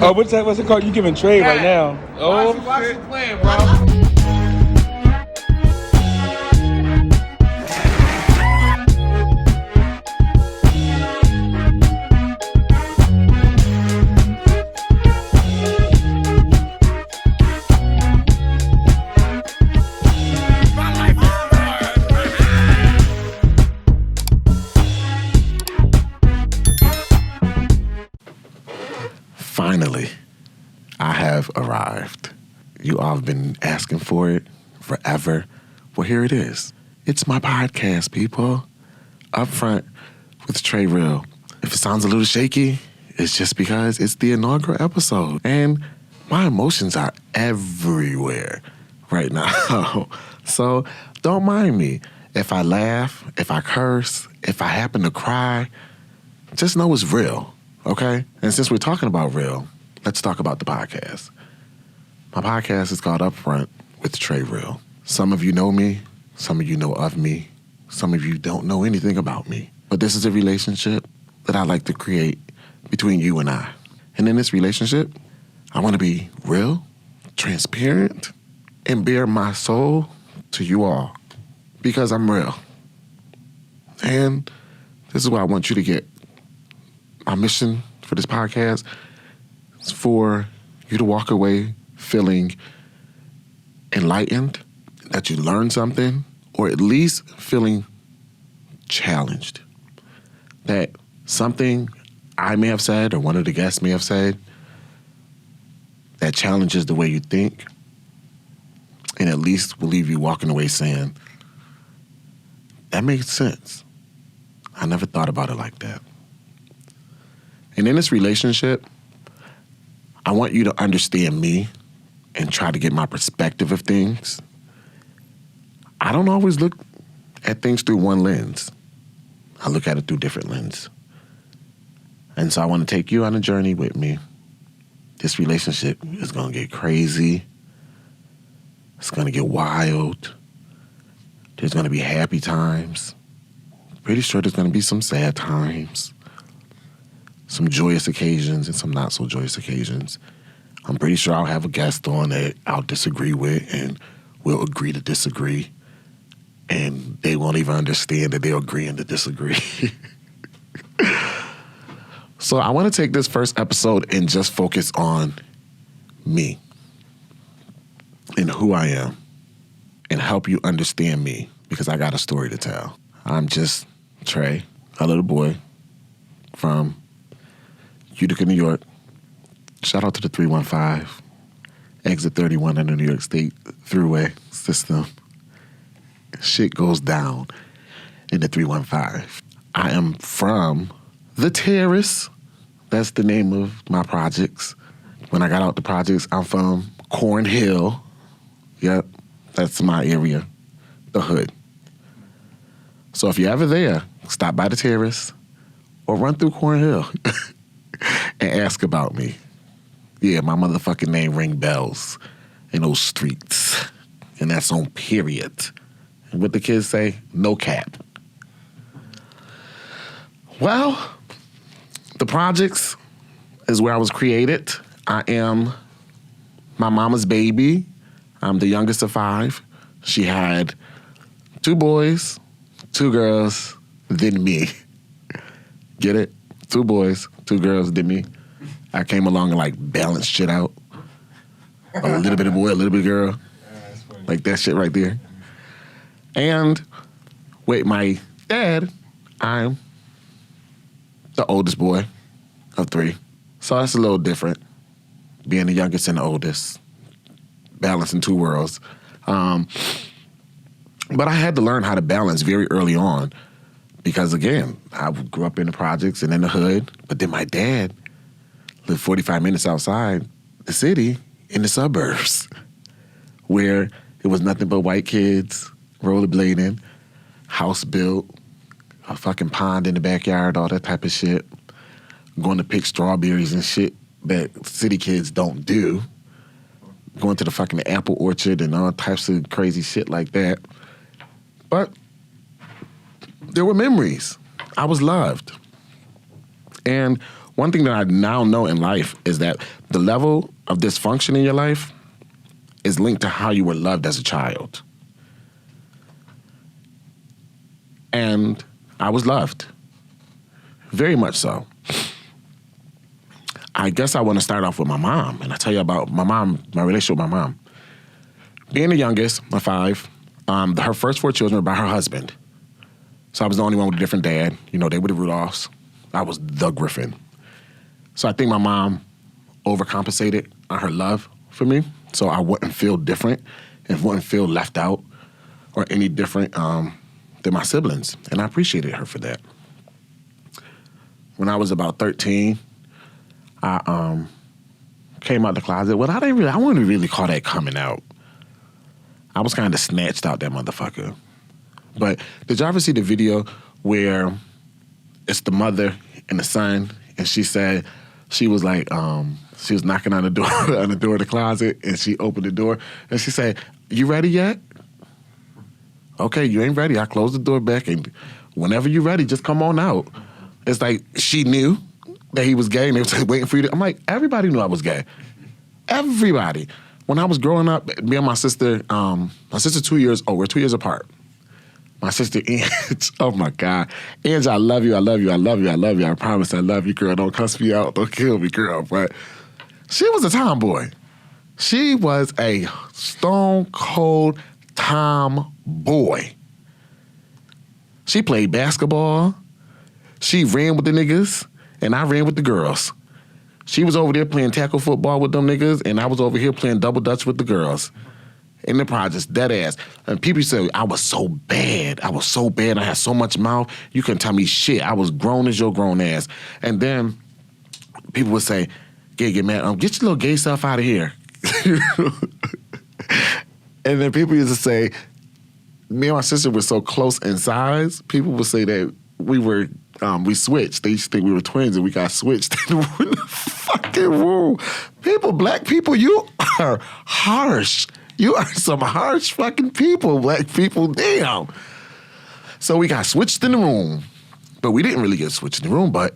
Oh, what's it called? You giving trade right now. Oh, Watch the plan, bro. Finally, I have arrived. You all have been asking for it forever. Well, here it is. It's my podcast, people. Upfront with Trey Real. If it sounds a little shaky, it's just because it's the inaugural episode. And my emotions are everywhere right now. So don't mind me. If I laugh, if I curse, if I happen to cry, just know it's real. Okay? And since we're talking about real, let's talk about the podcast. My podcast is called Upfront with Trey Real. Some of you know me. Some of you know of me. Some of you don't know anything about me. But this is a relationship that I like to create between you and I. And in this relationship, I want to be real, transparent, and bare my soul to you all. Because I'm real. And this is what I want you to get. My mission for this podcast is for you to walk away feeling enlightened, that you learned something, or at least feeling challenged. That something I may have said or one of the guests may have said that challenges the way you think, and at least will leave you walking away saying, that makes sense. I never thought about it like that. And in this relationship, I want you to understand me and try to get my perspective of things. I don't always look at things through one lens. I look at it through different lenses. And so I want to take you on a journey with me. This relationship is going to get crazy. It's going to get wild. There's going to be happy times. Pretty sure there's going to be some sad times. Some joyous occasions and some not so joyous occasions. I'm pretty sure I'll have a guest on that I'll disagree with and we'll agree to disagree. And they won't even understand that they're agreeing to disagree. So I want to take this first episode and just focus on me and who I am and help you understand me because I got a story to tell. I'm just Trey, a little boy from Utica, New York. Shout out to the 315, exit 31 in the New York State Thruway system. Shit goes down in the 315. I am from The Terrace. That's the name of my projects. When I got out the projects, I'm from Cornhill. Yep, that's my area, the hood. So if you're ever there, stop by The Terrace or run through Cornhill and ask about me. Yeah, my motherfucking name ring bells in those streets. And that's on period. And what the kids say, no cap. Well, the projects is where I was created. I am my mama's baby. I'm the youngest of 5. She had 2 boys, 2 girls, then me. Get it? 2 boys, 2 girls, then me. I came along and like balanced shit out. A little bit of boy, a little bit of girl. Like that shit right there. And with my dad, I'm the oldest boy of 3. So that's a little different, being the youngest and the oldest, balancing 2 worlds. But I had to learn how to balance very early on because, again, I grew up in the projects and in the hood, but then my dad lived 45 minutes outside the city in the suburbs where it was nothing but white kids rollerblading, house built, a fucking pond in the backyard, all that type of shit, going to pick strawberries and shit that city kids don't do, going to the fucking apple orchard and all types of crazy shit like that. But there were memories. I was loved. And one thing that I now know in life is that the level of dysfunction in your life is linked to how you were loved as a child. And I was loved. Very much so. I guess I want to start off with my mom, and I tell you about my mom, my relationship with my mom. Being the youngest, my 5, her first 4 children were by her husband. So I was the only one with a different dad. You know, they were the Rudolphs. I was the Griffin. So I think my mom overcompensated on her love for me, so I wouldn't feel different and wouldn't feel left out or any different than my siblings. And I appreciated her for that. When I was about 13, I came out the closet. Well, I wouldn't really call that coming out. I was kind of snatched out that motherfucker. But did y'all ever see the video where it's the mother and the son, and she said she was like, she was knocking on the door on the door of the closet, and she opened the door, and she said, "You ready yet?" "Okay, you ain't ready." I closed the door back, and whenever you're ready, just come on out. It's like she knew that he was gay, and they was waiting for you to. I'm like, everybody knew I was gay. Everybody. When I was growing up, me and my sister 2 years old. We're 2 years apart. My sister, Ange, oh my God. Ange, I love you, I love you, I love you, I love you. I promise I love you, girl. Don't cuss me out, don't kill me, girl. But she was a tomboy. She was a stone cold tomboy. She played basketball. She ran with the niggas, and I ran with the girls. She was over there playing tackle football with them niggas, and I was over here playing double dutch with the girls. In the projects, dead ass. And people say, I was so bad. I was so bad. I had so much mouth. You couldn't tell me shit. I was grown as your grown ass. And then people would say, get mad. Get your little gay self out of here. And then people used to say, me and my sister were so close in size, people would say that we switched. They used to think we were twins and we got switched in the fucking room. People, black people, you are harsh. You are some harsh fucking people, black people, damn. So we got switched in the room, but we didn't really get switched in the room, but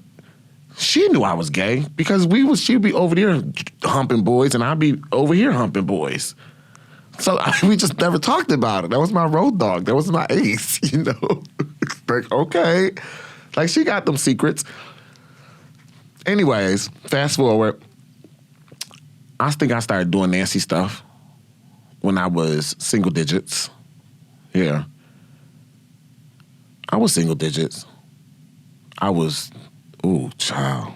she knew I was gay because she'd be over there humping boys and I'd be over here humping boys. So we just never talked about it. That was my road dog. That was my ace, you know? Like, okay. Like, she got them secrets. Anyways, fast forward. I think I started doing nasty stuff when I was single digits. Yeah. I was single digits. I was, ooh, child.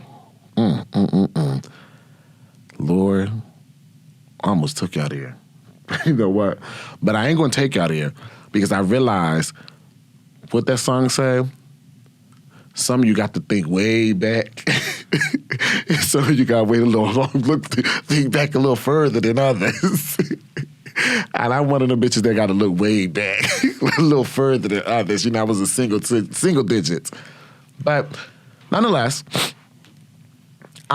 Lord, I almost took you out of here. You know what? But I ain't gonna take you out of here because I realized what that song said. Some of you got to think way back. Some of you got to wait a little long, think back a little further than others. And I'm one of them bitches that got to look way back, a little further than others. You know, I was a single digits. But nonetheless,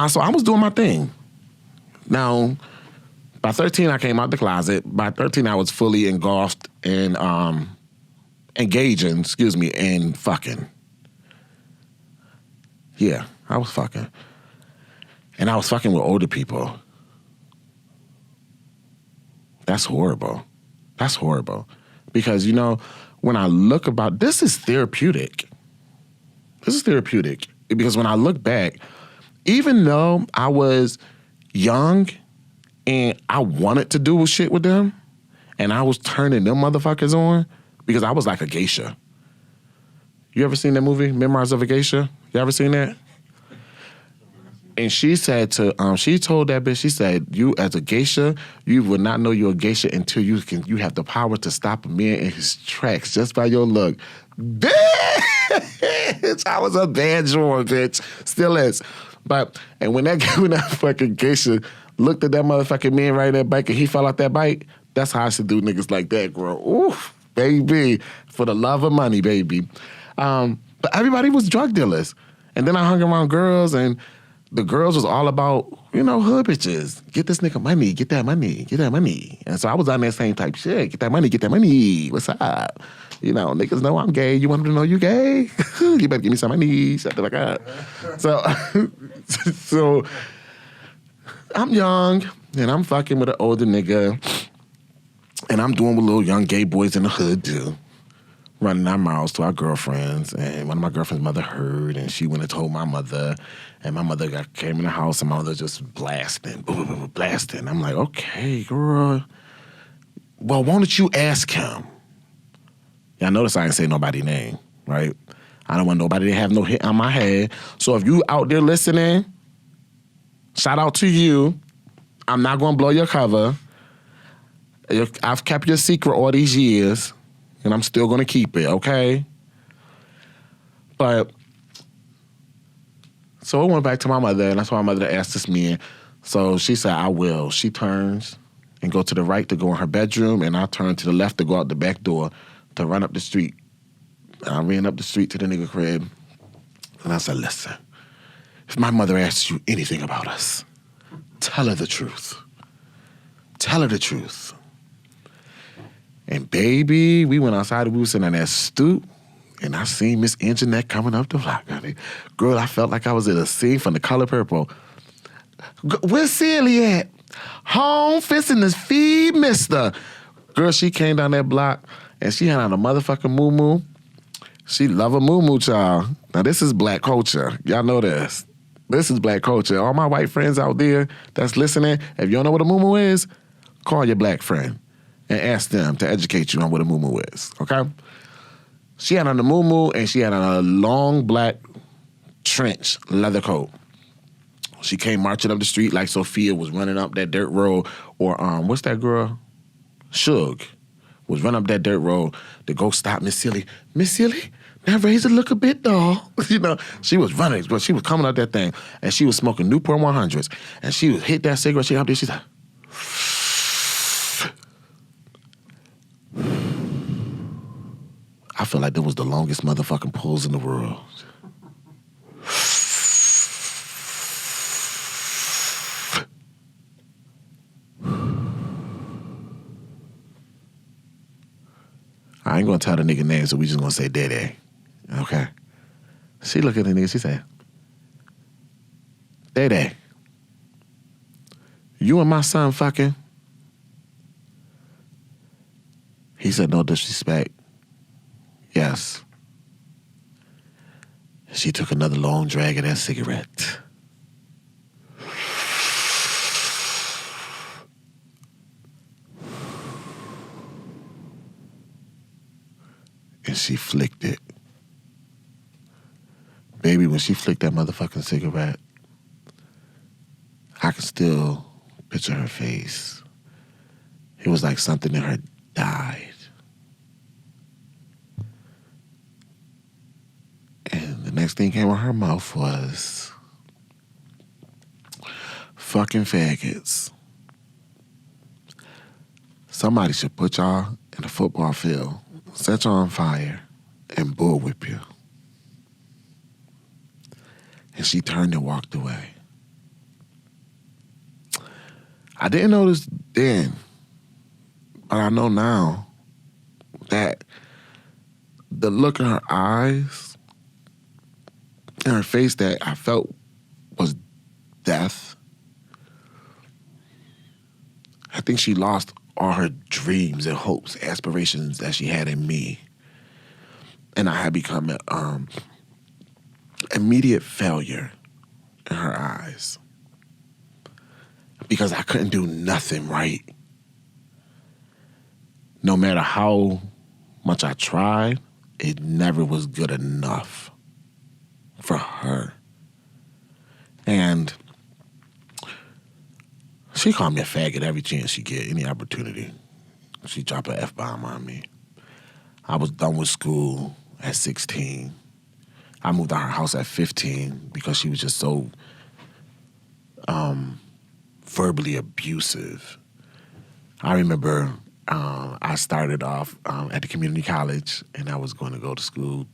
so I was doing my thing. Now, by 13, I came out the closet. By 13, I was fully engulfed in engaging, in fucking. Yeah, I was fucking. And I was fucking with older people. That's horrible. That's horrible. Because, you know, when I look about, this is therapeutic. This is therapeutic. Because when I look back, even though I was young and I wanted to do shit with them, and I was turning them motherfuckers on, because I was like a geisha. You ever seen that movie, Memoirs of a Geisha? You ever seen that? And she said she told that bitch, she said, you as a geisha, you would not know you're a geisha until you have the power to stop a man in his tracks just by your look. Bitch, I was a bad joint, bitch. Still is. And when that fucking geisha looked at that motherfucking man right in that bike and he fell out that bike, that's how I should do niggas like that, girl. Oof, baby. For the love of money, baby. But everybody was drug dealers. And then I hung around girls, and the girls was all about, you know, hood bitches. Get this nigga money, get that money, get that money. And so I was on that same type shit. Get that money. What's up? You know, niggas know I'm gay. You want them to know you gay? You better give me some money. Something like that. So I'm young, and I'm fucking with an older nigga, and I'm doing with little young gay boys in the hood, too. Running our mouths to our girlfriends, and one of my girlfriend's mother heard, and she went and told my mother, and my mother came in the house, and my mother just blasting, blasting. I'm like, okay, girl. Well, why don't you ask him? Yeah, I notice I ain't say nobody's name, right? I don't want nobody to have no hit on my head. So if you out there listening, shout out to you. I'm not gonna blow your cover. I've kept your secret all these years. And I'm still gonna keep it, okay? But, so I went back to my mother, and I told my mother to ask this man. So she said, I will. She turns and go to the right to go in her bedroom, and I turn to the left to go out the back door to run up the street. And I ran up the street to the nigga crib, and I said, listen, if my mother asks you anything about us, tell her the truth. Tell her the truth. And baby, we went outside and we were sitting on that stoop, and I seen Miss Anjanette coming up the block, honey. Girl, I felt like I was in a scene from The Color Purple. Where's Celie at? Home fixing this feed, mister. Girl, she came down that block, and she had on a motherfucking moo-moo. She love a moo-moo, child. Now, this is black culture. Y'all know this. This is black culture. All my white friends out there that's listening, if you don't know what a moo-moo is, call your black friend and ask them to educate you on what a moo-moo is, okay? She had on a moo-moo, and she had on a long black trench leather coat. She came marching up the street like Sophia was running up that dirt road, or what's that girl? Suge was running up that dirt road to go stop Miss Celie. Miss Celie, now raise the look a bit, doll. You know, she was running, but she was coming up that thing, and she was smoking Newport 100s, and she would hit that cigarette. She up there, she's like, I feel like that was the longest motherfucking pulls in the world. I ain't gonna tell the nigga name, so we just gonna say Dede. Okay? She looked at the nigga, she said, Dede, you and my son fucking? He said, no disrespect. Yes. She took another long drag of that cigarette. And she flicked it. Baby, when she flicked that motherfucking cigarette, I can still picture her face. It was like something in her died. And the next thing came out her mouth was, fucking faggots. Somebody should put y'all in a football field, set y'all on fire, and bullwhip you. And she turned and walked away. I didn't notice then, but I know now that the look in her eyes and her face that I felt was death. I think she lost all her dreams and hopes, aspirations that she had in me. And I had become an immediate failure in her eyes. Because I couldn't do nothing right. No matter how much I tried, it never was good enough for her. And she called me a faggot every chance she get, any opportunity. She dropped an F-bomb on me. I was done with school at 16. I moved out of her house at 15 because she was just so verbally abusive. I remember I started off at the community college, and I was going to go to school.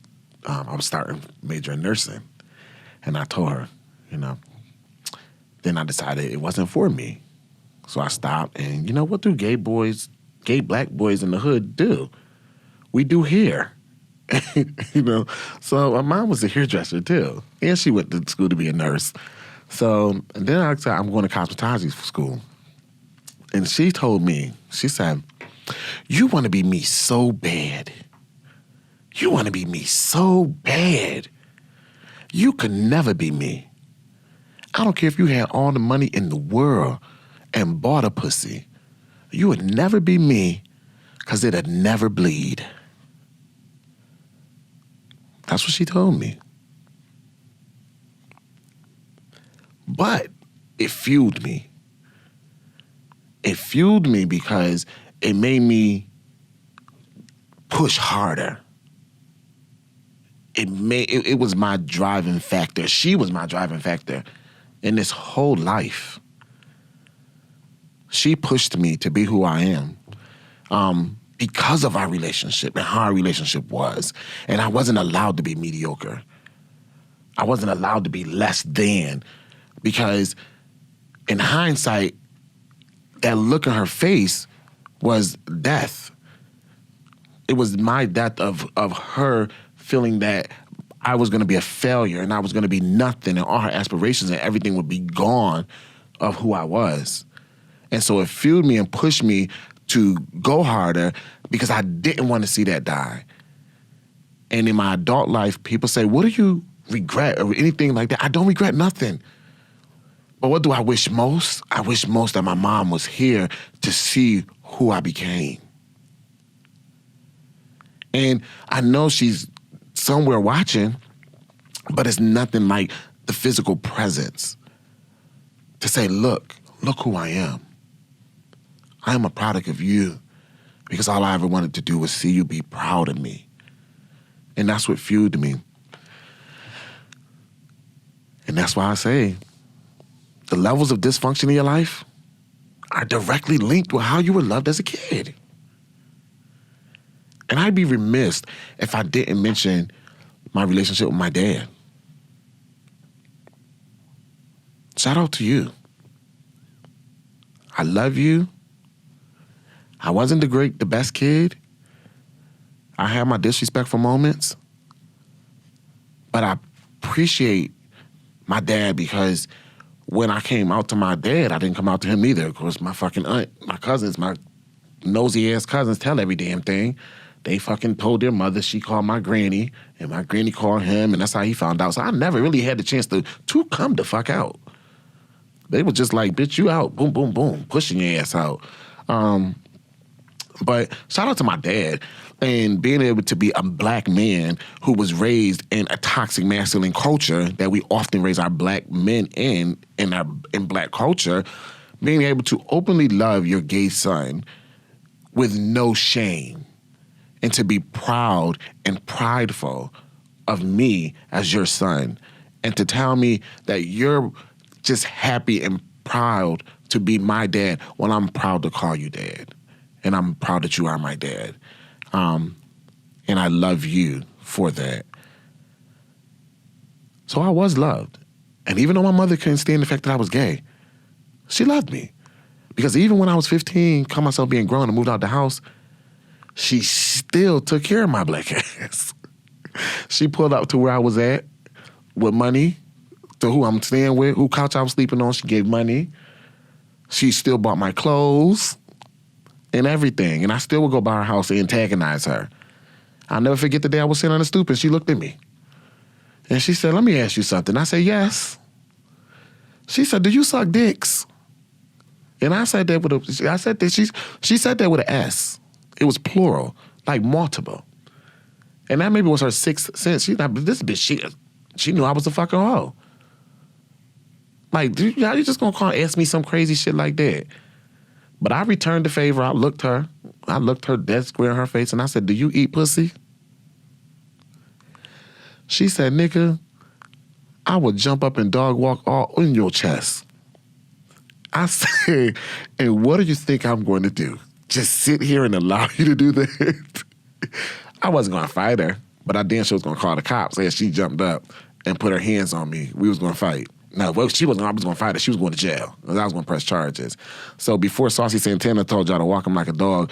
I was starting major in nursing. And I told her, you know, then I decided it wasn't for me. So I stopped, and you know, what do gay black boys in the hood do? We do hair. You know, so my mom was a hairdresser too. And she went to school to be a nurse. So and then I said, I'm going to cosmetology school. And she told me, she said, you want to be me so bad. You want to be me so bad. You could never be me. I don't care if you had all the money in the world and bought a pussy. You would never be me because it'd never bleed. That's what she told me. But it fueled me. It fueled me because it made me push harder. It was my driving factor. She was my driving factor in this whole life. She pushed me to be who I am because of our relationship and how our relationship was. And I wasn't allowed to be mediocre. I wasn't allowed to be less than, because in hindsight, that look in her face was death. It was my death of her feeling that I was going to be a failure and I was going to be nothing, and all her aspirations and everything would be gone of who I was. And so it fueled me and pushed me to go harder because I didn't want to see that die. And in my adult life, people say, what do you regret or anything like that? I don't regret nothing. But what do I wish most? I wish most that my mom was here to see who I became. And I know she's somewhere watching, but it's nothing like the physical presence to say, look who I am. I am a product of you, because all I ever wanted to do was see you be proud of me. And that's what fueled me. And that's why I say the levels of dysfunction in your life are directly linked with how you were loved as a kid. And I'd be remiss if I didn't mention my relationship with my dad. Shout out to you. I love you. I wasn't the best kid. I had my disrespectful moments. But I appreciate my dad, because when I came out to my dad, I didn't come out to him either. Of course, my fucking aunt, my cousins, my nosy-ass cousins tell every damn thing. They fucking told their mother, she called my granny, and my granny called him, and that's how he found out. So I never really had the chance to come the fuck out. They were just like, bitch, you out, boom, boom, boom, pushing your ass out. But shout out to my dad, and being able to be a black man who was raised in a toxic masculine culture that we often raise our black men in black culture, being able to openly love your gay son with no shame, and to be proud and prideful of me as your son, and to tell me that you're just happy and proud to be my dad when I'm proud to call you dad. And I'm proud that you are my dad. And I love you for that. So I was loved. And even though my mother couldn't stand the fact that I was gay, she loved me. Because even when I was 15, caught myself being grown and moved out the house, she still took care of my black ass. She pulled up to where I was at with money, to who I'm staying with, who couch I was sleeping on. She gave money. She still bought my clothes and everything. And I still would go by her house and antagonize her. I'll never forget the day I was sitting on the stoop and she looked at me. And she said, let me ask you something. I said, yes. She said, do you suck dicks? And I said that with she said that with an S. It was plural, like multiple. And that maybe was her sixth sense. She's like, this bitch, she knew I was a fucking hoe. Like, how you just gonna ask me some crazy shit like that? But I returned the favor. I looked her dead square in her face, and I said, do you eat pussy? She said, nigga, I would jump up and dog walk all in your chest. I said, and what do you think I'm going to do? Just sit here and allow you to do that? I wasn't going to fight her, but I damn sure was going to call the cops as she jumped up and put her hands on me. We was going to fight. No, well, I was going to fight her. She was going to jail. I was going to press charges. So before Saucy Santana told y'all to walk him like a dog,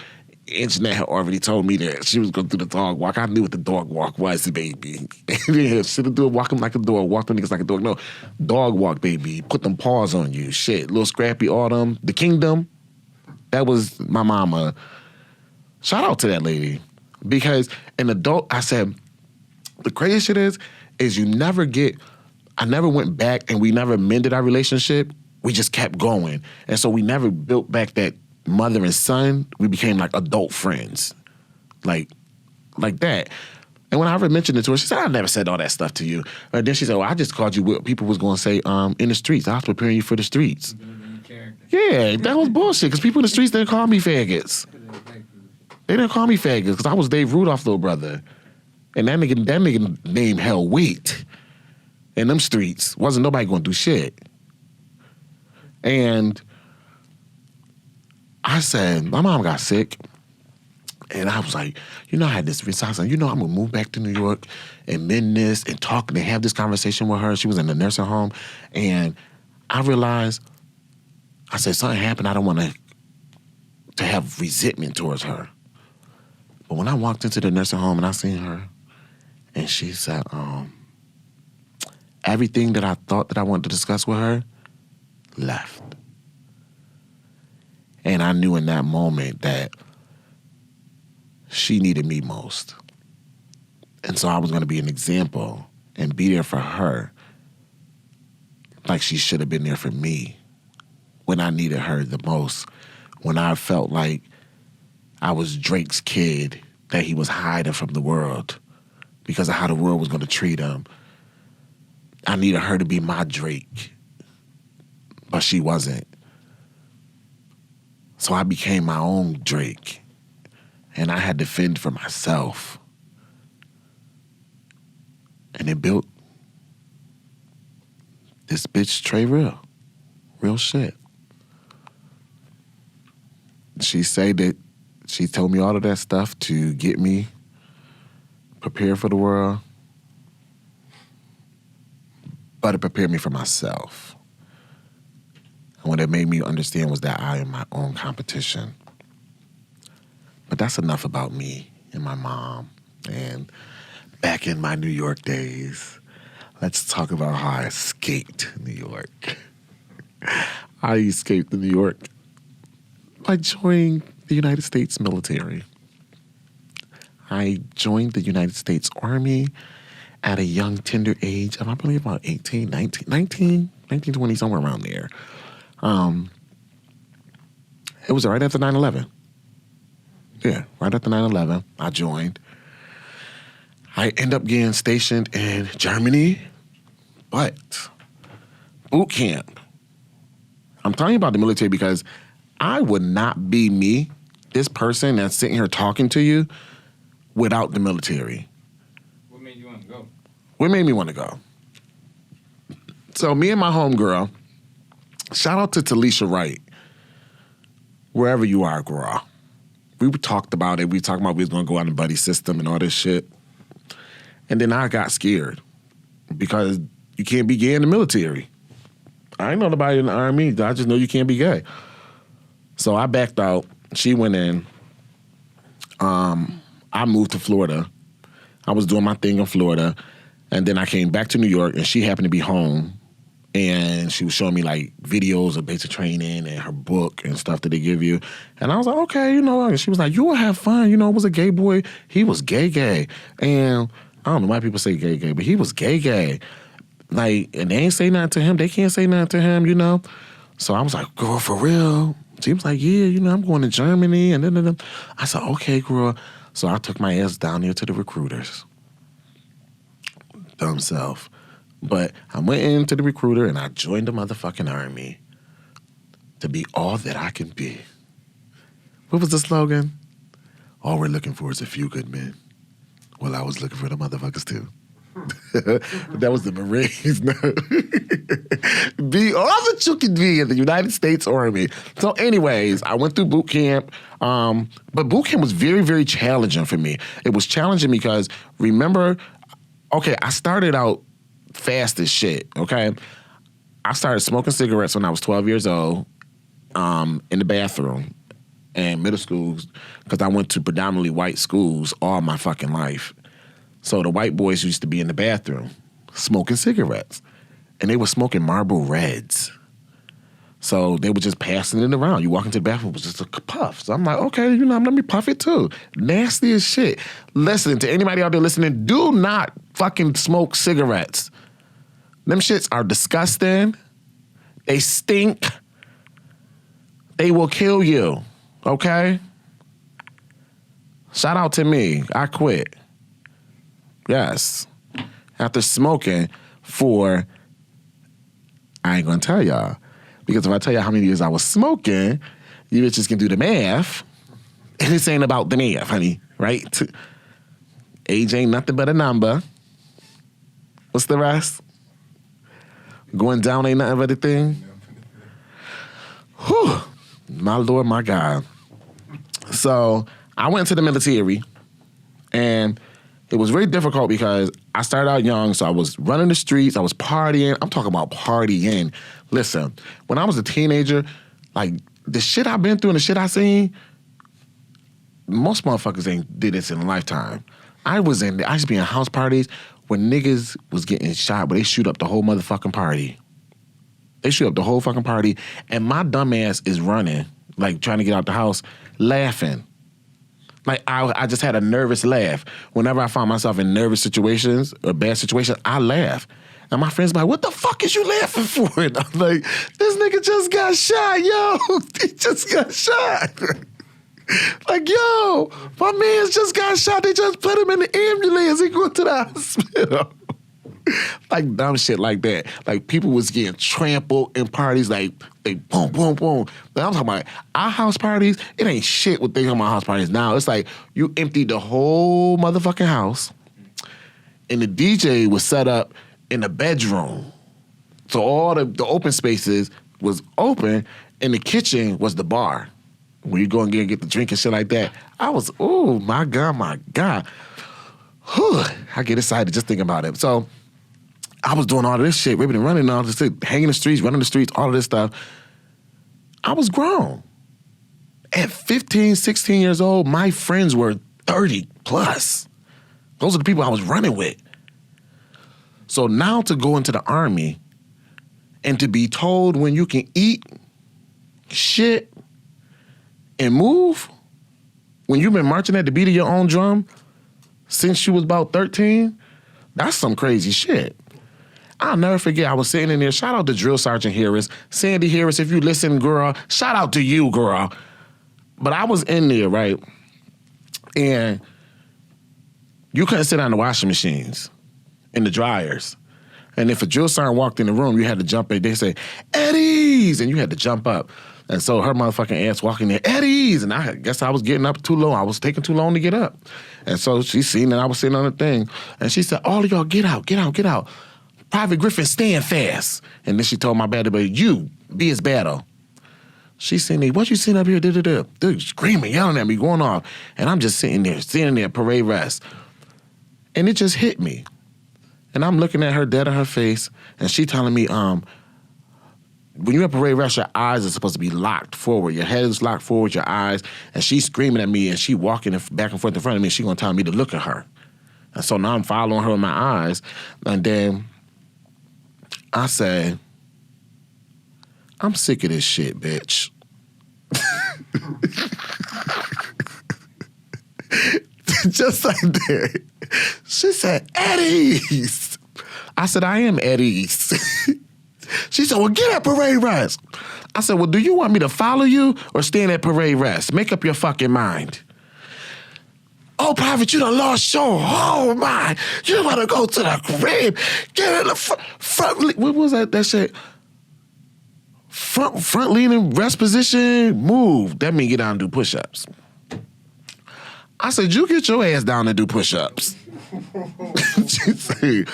internet had already told me that she was going to do the dog walk. I knew what the dog walk was, baby. Yeah, shit to do it, walk them like a dog, walk them niggas like a dog. No, dog walk, baby. Put them paws on you. Shit, Little Scrappy, Autumn, The Kingdom. That was my mama. Shout out to that lady. Because an adult, I said, the crazy shit is you never get, I never went back and we never mended our relationship. We just kept going. And so we never built back that mother and son. We became like adult friends. Like that. And when I ever mentioned it to her, she said, I never said all that stuff to you. And then she said, well, I just called you what people was going to say in the streets. I was preparing you for the streets. Yeah, that was bullshit because people in the streets didn't call me faggots. They didn't call me faggots because I was Dave Rudolph's little brother. And that nigga name held weight in them streets. Wasn't nobody going to do shit. And I said, my mom got sick. And I was like, I had this resource. I'm going to move back to New York and mend this and talk and have this conversation with her. She was in the nursing home. And I realized, I said, something happened. I don't want to have resentment towards her. But when I walked into the nursing home and I seen her, and she said, everything that I thought that I wanted to discuss with her left. And I knew in that moment that she needed me most. And so I was going to be an example and be there for her like she should have been there for me when I needed her the most, when I felt like I was Drake's kid that he was hiding from the world because of how the world was going to treat him. I needed her to be my Drake, but she wasn't. So I became my own Drake, and I had to fend for myself. And it built this bitch Trey real shit. She told me all of that stuff to get me prepared for the world, but it prepared me for myself. And what it made me understand was that I am my own competition. But that's enough about me and my mom. And back in my New York days, let's talk about how I escaped New York. I escaped New York by joining the United States military. I joined the United States Army at a young, tender age of, I believe, about 18, 19, 20, somewhere around there. It was right after 9/11. Yeah, right after 9/11, I joined. I ended up getting stationed in Germany, but boot camp. I'm telling you about the military because I would not be me, this person that's sitting here talking to you, without the military. What made you want to go? What made me want to go? So me and my homegirl, shout out to Talisha Wright, wherever you are, girl. We talked about it. We talked about we was going to go on the buddy system and all this shit. And then I got scared because you can't be gay in the military. I ain't know nobody in the Army. I just know you can't be gay. So I backed out. She went in. I moved to Florida. I was doing my thing in Florida. And then I came back to New York, and she happened to be home. And she was showing me, like, videos of basic training and her book and stuff that they give you. And I was like, okay, And she was like, you will have fun. It was a gay boy. He was gay. And I don't know why people say gay, but he was gay. Like, and they ain't say nothing to him. They can't say nothing to him, So I was like, girl, for real? She was like, yeah, I'm going to Germany. And then I said, okay, girl. So I took my ass down there to the recruiters. Dumb self. But I went into the recruiter and I joined the motherfucking Army to be all that I can be. What was the slogan? All we're looking for is a few good men. Well, I was looking for the motherfuckers too. That was the Marines. Be all that you can be in the United States Army. So anyways, I went through boot camp. But boot camp was very, very challenging for me. It was challenging because, remember, okay, I started out fast as shit, okay? I started smoking cigarettes when I was 12 years old in the bathroom. and middle schools because I went to predominantly white schools all my fucking life. So the white boys used to be in the bathroom smoking cigarettes. And they were smoking Marlboro Reds. So they were just passing it around. You walk into the bathroom, it was just a puff. So I'm like, okay, let me puff it too. Nasty as shit. Listen, to anybody out there listening, do not fucking smoke cigarettes. Them shits are disgusting. They stink. They will kill you, okay? Shout out to me. I quit. Yes. After smoking for, I ain't gonna tell y'all. Because if I tell you how many years I was smoking, you bitches can do the math. And this ain't about the math, honey, right? Age ain't nothing but a number. What's the rest? Going down ain't nothing but a thing. Whew. My Lord, my God. So I went to the military, and it was very difficult because I started out young, so I was running the streets, I was partying. I'm talking about partying. Listen, when I was a teenager, like, the shit I've been through and the shit I seen, most motherfuckers ain't did this in a lifetime. I used to be in house parties where niggas was getting shot, but they shoot up the whole motherfucking party. They shoot up the whole fucking party, and my dumb ass is running, like, trying to get out the house, laughing. Like, I just had a nervous laugh. Whenever I find myself in nervous situations or bad situations, I laugh. And my friends be like, what the fuck is you laughing for? And I'm like, this nigga just got shot, yo. He just got shot. Like, yo, my man's just got shot. They just put him in the ambulance. He going to the hospital. Like, dumb shit like that. Like, people was getting trampled in parties, like, they boom, boom, boom. But I'm talking about our house parties, it ain't shit what they talking about house parties now. It's like, you emptied the whole motherfucking house, and the DJ was set up in the bedroom. So all the open spaces was open, and the kitchen was the bar. Where you go and get the drink and shit like that. I was, oh, my God, my God. Whew, I get excited just thinking about it. So I was doing all of this shit, ripping and running, all this shit, hanging the streets, running the streets, all of this stuff. I was grown. At 15, 16 years old, my friends were 30 plus. Those are the people I was running with. So now to go into the Army and to be told when you can eat, shit, and move, when you've been marching at the beat of your own drum since you was about 13, that's some crazy shit. I'll never forget, I was sitting in there, shout out to Drill Sergeant Harris, Sandy Harris, if you listen, girl, shout out to you, girl. But I was in there, right? And you couldn't sit on the washing machines, in the dryers. And if a drill sergeant walked in the room, you had to jump in. They say, Eddie's! And you had to jump up. And so her motherfucking ass walking there, Eddie's! And I guess I was getting up too low. I was taking too long to get up. And so she seen that I was sitting on the thing. And she said, all of y'all get out, get out, get out. Private Griffin, stand fast. And then she told my battle buddy, you, be his battle. She seen me, what you sitting up here? Dude, screaming, yelling at me, going off. And I'm just sitting there, parade rest. And it just hit me. And I'm looking at her dead in her face, and she telling me, when you're at parade rest, your eyes are supposed to be locked forward. Your head is locked forward, your eyes. And she's screaming at me, and she walking back and forth in front of me, and she gonna tell me to look at her. And so now I'm following her with my eyes. And then I say, I'm sick of this shit, bitch. Just like that. She said, Eddie's. I said, I am Eddie's. She said, well, get at parade rest. I said, well, do you want me to follow you or stand at parade rest? Make up your fucking mind. Oh, Private, you done lost show. Oh, my. You want to go to the crib. Get in the front. What was that shit? Front leaning, rest position, move. That means get down and do push-ups. I said, you get your ass down and do push-ups. She said,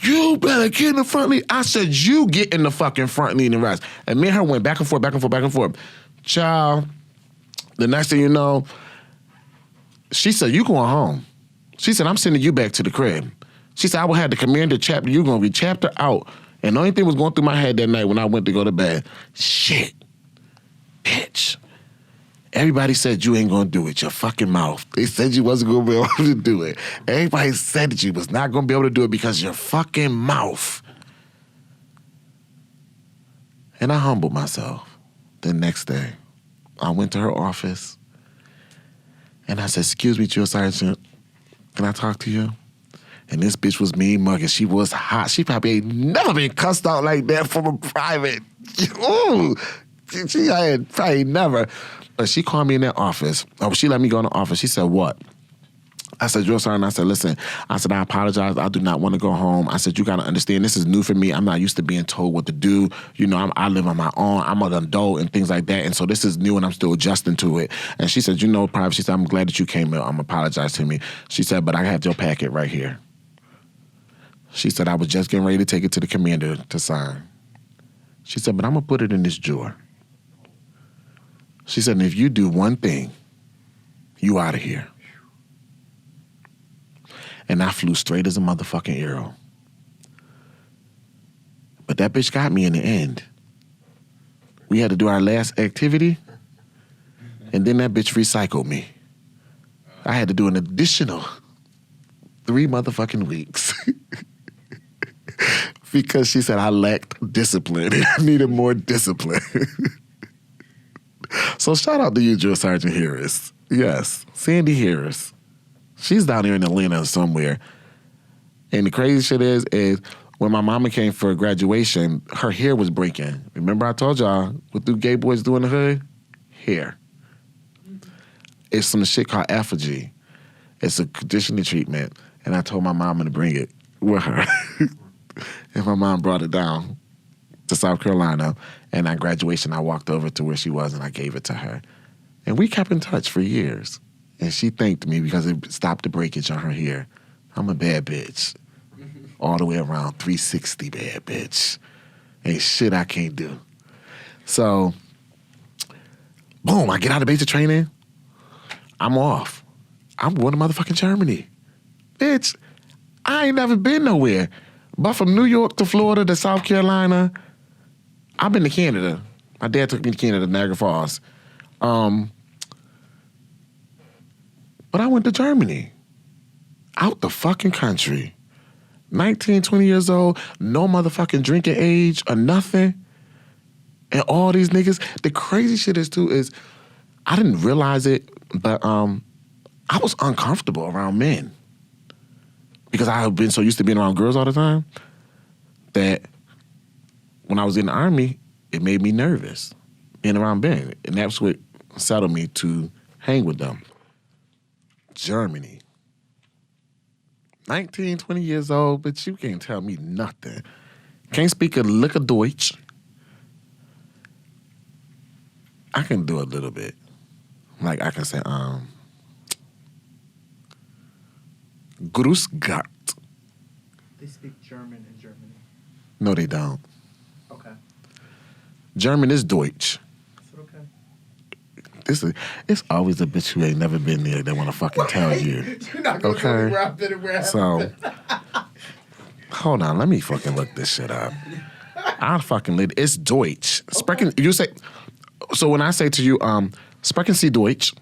you better get in the front lean. I said, you get in the fucking front lean and rest. And me and her went back and forth, back and forth, back and forth. Child, the next thing you know, she said, you going home. She said, I'm sending you back to the crib. She said, I will have the commander chapter. You're going to be chapter out. And the only thing was going through my head that night when I went to go to bed, shit, bitch. Everybody said you ain't gonna do it. Your fucking mouth. They said you wasn't gonna be able to do it. Everybody said that you was not gonna be able to do it because your fucking mouth. And I humbled myself. The next day, I went to her office and I said, "Excuse me, Drill Sergeant, can I talk to you?" And this bitch was mean mugging. She was hot. She probably ain't never been cussed out like that from a private. Ooh, she had probably never. But she called me in that office. Oh, she let me go in the office. She said, "What?" I said, "Drill Sergeant." I said, "Listen," I said, "I apologize. I do not want to go home." I said, "You got to understand, this is new for me. I'm not used to being told what to do. You know, I live on my own. I'm an adult and things like that. And so this is new and I'm still adjusting to it." And she said, "You know, Private," she said, "I'm glad that you came in. Apologize to me." She said, "But I have your packet right here." She said, "I was just getting ready to take it to the commander to sign." She said, "But I'm going to put it in this drawer." She said, "And if you do one thing, you out of here." And I flew straight as a motherfucking arrow. But that bitch got me in the end. We had to do our last activity, and then that bitch recycled me. I had to do an additional 3 motherfucking weeks. Because she said I lacked discipline and I needed more discipline. So shout out to you, Drill Sergeant Harris. Yes, Sandy Harris. She's down here in Atlanta somewhere. And the crazy shit is when my mama came for graduation, her hair was breaking. Remember I told y'all what do gay boys do in the hood? Hair. It's some shit called effigy. It's a conditioning treatment. And I told my mama to bring it with her. And my mom brought it down to South Carolina. And at graduation, I walked over to where she was and I gave it to her. And we kept in touch for years. And she thanked me because it stopped the breakage on her hair. I'm a bad bitch. All the way around 360 bad bitch. Ain't shit I can't do. So, boom, I get out of basic training. I'm off. I'm going to motherfucking Germany. Bitch, I ain't never been nowhere. But from New York to Florida to South Carolina, I've been to Canada. My dad took me to Canada, Niagara Falls. But I went to Germany. Out the fucking country. 19, 20 years old, no motherfucking drinking age or nothing. And all these niggas. The crazy shit is too is, I didn't realize it, but I was uncomfortable around men. Because I have been so used to being around girls all the time that when I was in the Army, it made me nervous being around men. And that's what settled me to hang with them. Germany. 19, 20 years old, but you can't tell me nothing. Can't speak a lick of Deutsch. I can do a little bit. Like I can say, Grüß Gott. They speak German in Germany. No, they don't. Okay. German is Deutsch. Is it okay? It's always a bitch who ain't never been there that want to fucking tell you. You're not going to tell me where I've been and where I haven't been. Hold on, let me fucking look this shit up. I'll fucking lit. It's Deutsch. Sprechen, you say, so when I say to you, sprechen Sie Deutsch?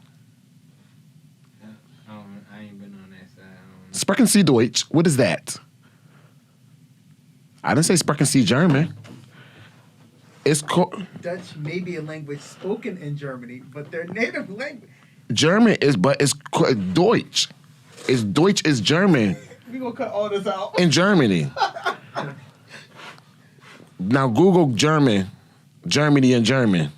I ain't been on that side. Sprechen Sie Deutsch? What is that? I didn't say Sprechen Sie German. It's called... Dutch may be a language spoken in Germany, but their native language... German is, but it's Deutsch. It's Deutsch is German. We gonna cut all this out. In Germany. Now Google German. Germany and German.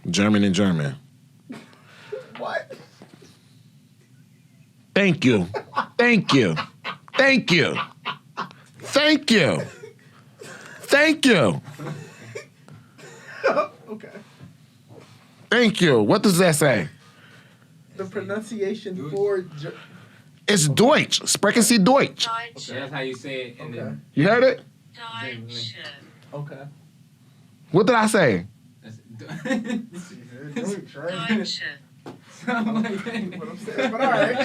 German and German. What? Thank you. Thank you. Thank you. Thank you. Thank you. Okay. Thank you. What does that say? The pronunciation for... It's Deutsch. Sprechen Sie Deutsch. Okay, that's how you say it. And then You heard it? Deutsch. Okay. What did I say? that's Deutsch. Something like that. What I'm saying, but all right.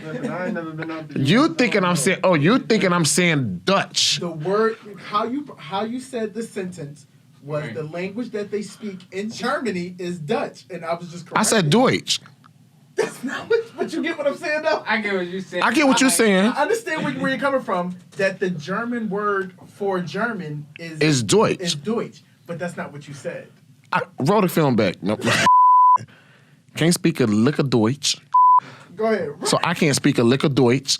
Listen, I ain't never been out there. You thinking I'm saying? Oh, you thinking I'm saying Dutch? The word, how you said the sentence was Right. the language that they speak in Germany is Dutch, and I was just correct. I said Deutsch. That's not but you get what I'm saying though. I get what you're saying. I get what you're saying. I understand where you're coming from. That the German word for German Is Deutsch. Is Deutsch, but that's not what you said. I wrote a film back. Nope. Can't speak a lick of Deutsch, Go ahead. so I can't speak a lick of Deutsch.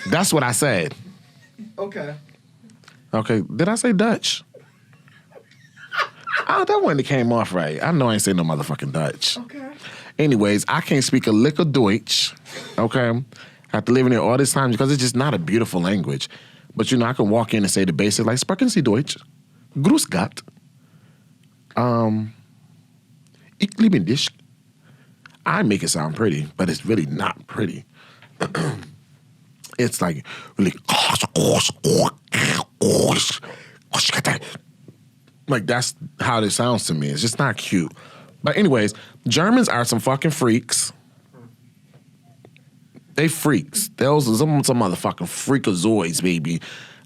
That's what I said. Okay. Okay, did I say Dutch? Oh, that one that came off right. I know I ain't say no motherfucking Dutch. Okay. Anyways, I can't speak a lick of Deutsch, okay? After living there all this time, because it's just not a beautiful language. But, you know, I can walk in and say the basics, like, sprechen Sie Deutsch? Grüß Gott. Ich liebe dich. I make it sound pretty, but it's really not pretty. It's like, really, like, that's how it sounds to me. It's just not cute. But anyways, Germans are some fucking freaks. They freaks. Those are some motherfucking freakazoids, baby.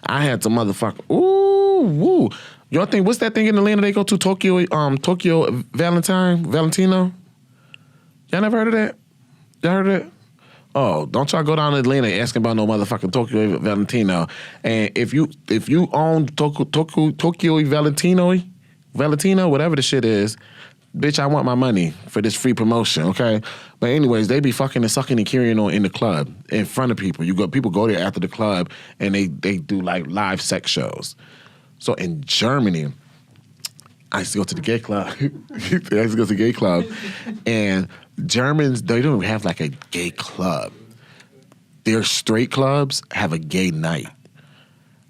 I had some motherfucking woo. Y'all think what's that thing in Atlanta they go to? Tokyo Valentino? Y'all never heard of that? Y'all heard of that? Oh, don't y'all go down to Atlanta asking about no motherfucking Tokyo Valentino. And if you own Tokyo Valentino, whatever the shit is, bitch, I want my money for this free promotion, okay? But anyways, they be fucking and sucking and carrying on in the club in front of people. People go there after the club and they do like live sex shows. So in Germany, I used to go to the gay club. And Germans, they don't have like a gay club. Their straight clubs have a gay night.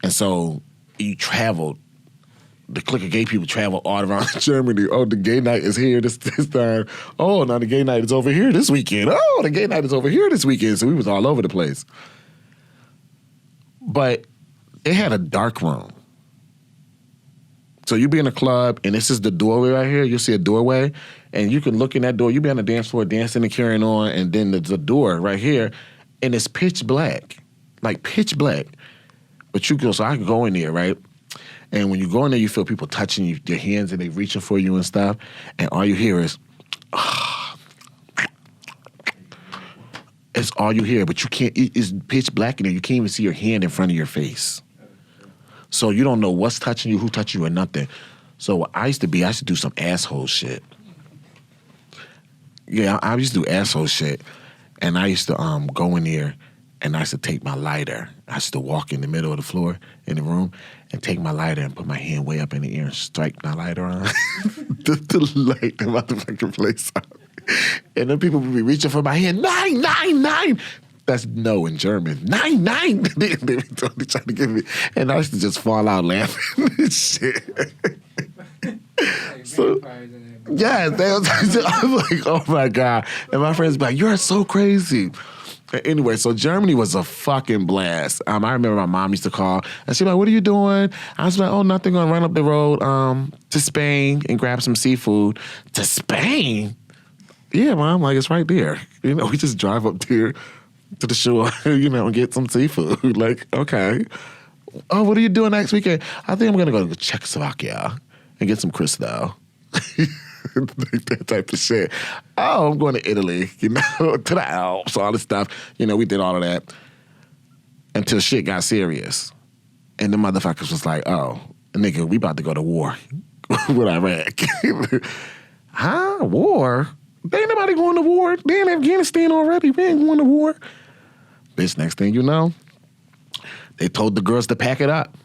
And so you travel. The clique of gay people travel all around Germany. Oh, the gay night is here this time. Oh, now the gay night is over here this weekend. Oh, the gay night is over here this weekend. So we was all over the place. But they had a dark room. So you be in a club, and this is the doorway right here. You'll see a doorway, and you can look in that door. You be on the dance floor dancing and carrying on, and then there's a door right here, and it's pitch black, like pitch black. But so I can go in there, right? And when you go in there, you feel people touching you, your hands, and they reaching for you and stuff. And all you hear is, it's all you hear. But you can't, it's pitch black in there. You can't even see your hand in front of your face. So you don't know what's touching you, who touching you, or nothing. So what I used to do some asshole shit. Yeah, I used to do asshole shit. And I used to go in there, and I used to take my lighter. I used to walk in the middle of the floor in the room and take my lighter and put my hand way up in the air and strike my lighter on to light the motherfucking place up. And then people would be reaching for my hand, 999. That's no in German. 99. They be totally trying to give me. And I used to just fall out laughing and shit. So, yeah, I was like, oh my God. And my friends be like, you're so crazy. Anyway, so Germany was a fucking blast. I remember my mom used to call, and she'd be like, what are you doing? I was like, oh, nothing, gonna run up the road to Spain and grab some seafood. To Spain? Yeah, Mom, like, it's right there. You know, we just drive up there to the shore, you know, and get some seafood. Like, okay. Oh, what are you doing next weekend? I think I'm gonna go to Czechoslovakia and get some Cristal. That type of shit. Oh, I'm going to Italy, you know, to the Alps, all this stuff. You know, we did all of that until shit got serious. And the motherfuckers was like, oh, nigga, we about to go to war with Iraq. Huh? War? There ain't nobody going to war. They in Afghanistan already. We ain't going to war. Bitch, next thing you know, they told the girls to pack it up.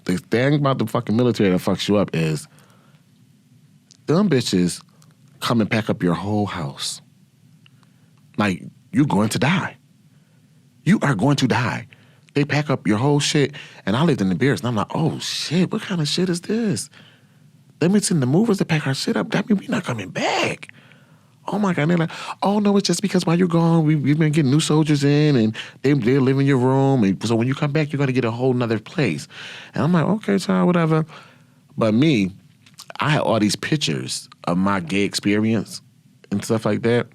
The thing about the fucking military that fucks you up is them bitches come and pack up your whole house. Like, you're going to die. You are going to die. They pack up your whole shit. And I lived in the Bears, and I'm like, oh, shit, what kind of shit is this? That means in the movers that pack our shit up, that means we're not coming back. Oh, my God. And they're like, oh, no, it's just because while you're gone, we've been getting new soldiers in, and they live in your room. And so when you come back, you're going to get a whole nother place. And I'm like, okay, child, whatever. But me, I had all these pictures of my gay experience and stuff like that.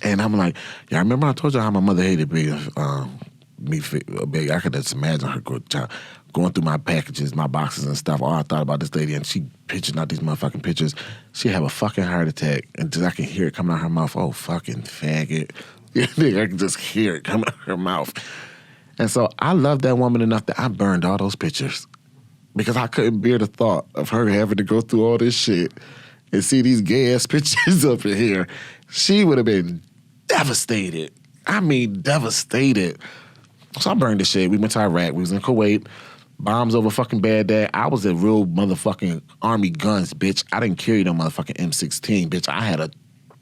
And I'm like, yeah, I remember I told you how my mother hated me big. I could just imagine her going through my packages, my boxes and stuff. I thought about this lady, and she pitching out these motherfucking pictures. She have a fucking heart attack, and just I can hear it coming out her mouth. Oh, fucking faggot. I can just hear it coming out her mouth. And so I loved that woman enough that I burned all those pictures because I couldn't bear the thought of her having to go through all this shit and see these gay-ass pictures up in here. She would have been devastated. I mean, devastated. So I burned the shit. We went to Iraq. We was in Kuwait. Bombs over fucking Baghdad. I was a real motherfucking army guns, bitch. I didn't carry no motherfucking M16, bitch. I had a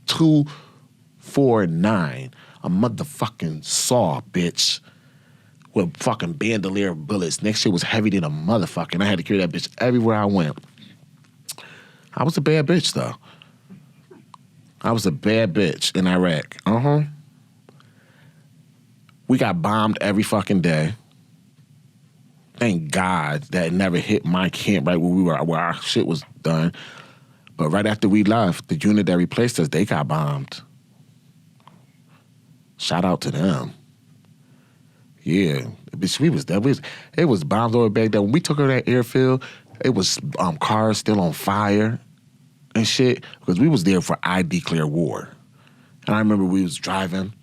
249, a motherfucking saw, bitch, with fucking bandolier bullets. Next shit was heavy than a motherfucking. I had to carry that bitch everywhere I went. I was a bad bitch, though. I was a bad bitch in Iraq. We got bombed every fucking day. Thank God that it never hit my camp right where our shit was done. But right after we left, the unit that replaced us, they got bombed. Shout out to them. Yeah, bitch, we was there. It was bombs over back there. When we took her to that airfield, it was cars still on fire and shit because we was there for I declare war. And I remember we was driving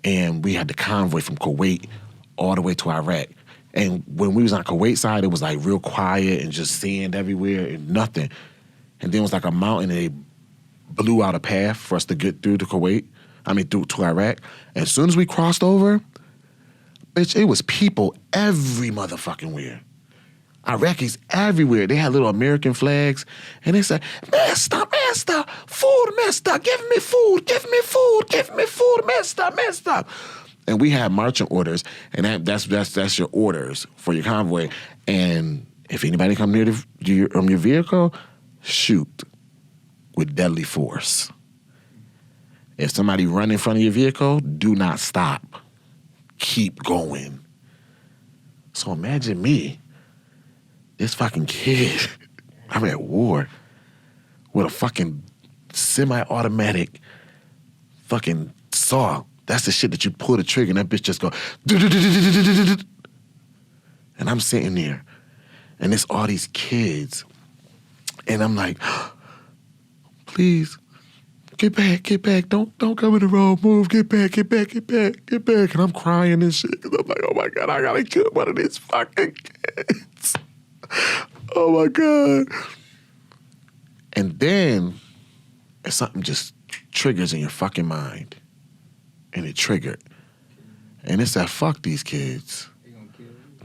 and we had the convoy from Kuwait all the way to Iraq. And when we was on Kuwait side, it was like real quiet and just sand everywhere and nothing. And then it was like a mountain and they blew out a path for us to get through to Kuwait. Through to Iraq. And as soon as we crossed over, bitch, it was people every motherfucking where. Iraqis everywhere. They had little American flags. And they said, Master, food, Master, give me food, Master. And we had marching orders, and that's your orders for your convoy. And if anybody come near your vehicle, shoot with deadly force. If somebody run in front of your vehicle, do not stop. Keep going. So imagine me, this fucking kid, I'm at war with a fucking semi-automatic fucking saw. That's the shit that you pull the trigger and that bitch just go. And I'm sitting there, and it's all these kids, and I'm like, please, get back, don't come in the wrong move, get back. And I'm crying and shit, because I'm like, oh my God, I gotta kill one of these fucking kids. Oh my God. And then something just triggers in your fucking mind. And it triggered. And it said, fuck these kids.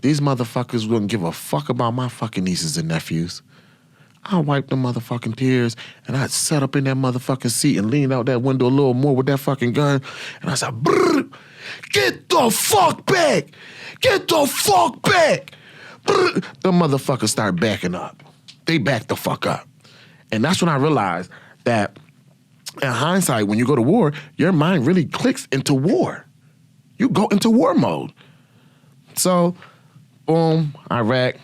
These motherfuckers wouldn't give a fuck about my fucking nieces and nephews. I wiped the motherfucking tears, and I sat up in that motherfucking seat and leaned out that window a little more with that fucking gun, and I said, brrr, get the fuck back! Get the fuck back! Brrr. The motherfuckers start backing up. They back the fuck up. And that's when I realized that in hindsight, when you go to war, your mind really clicks into war. You go into war mode. So, boom, Iraq.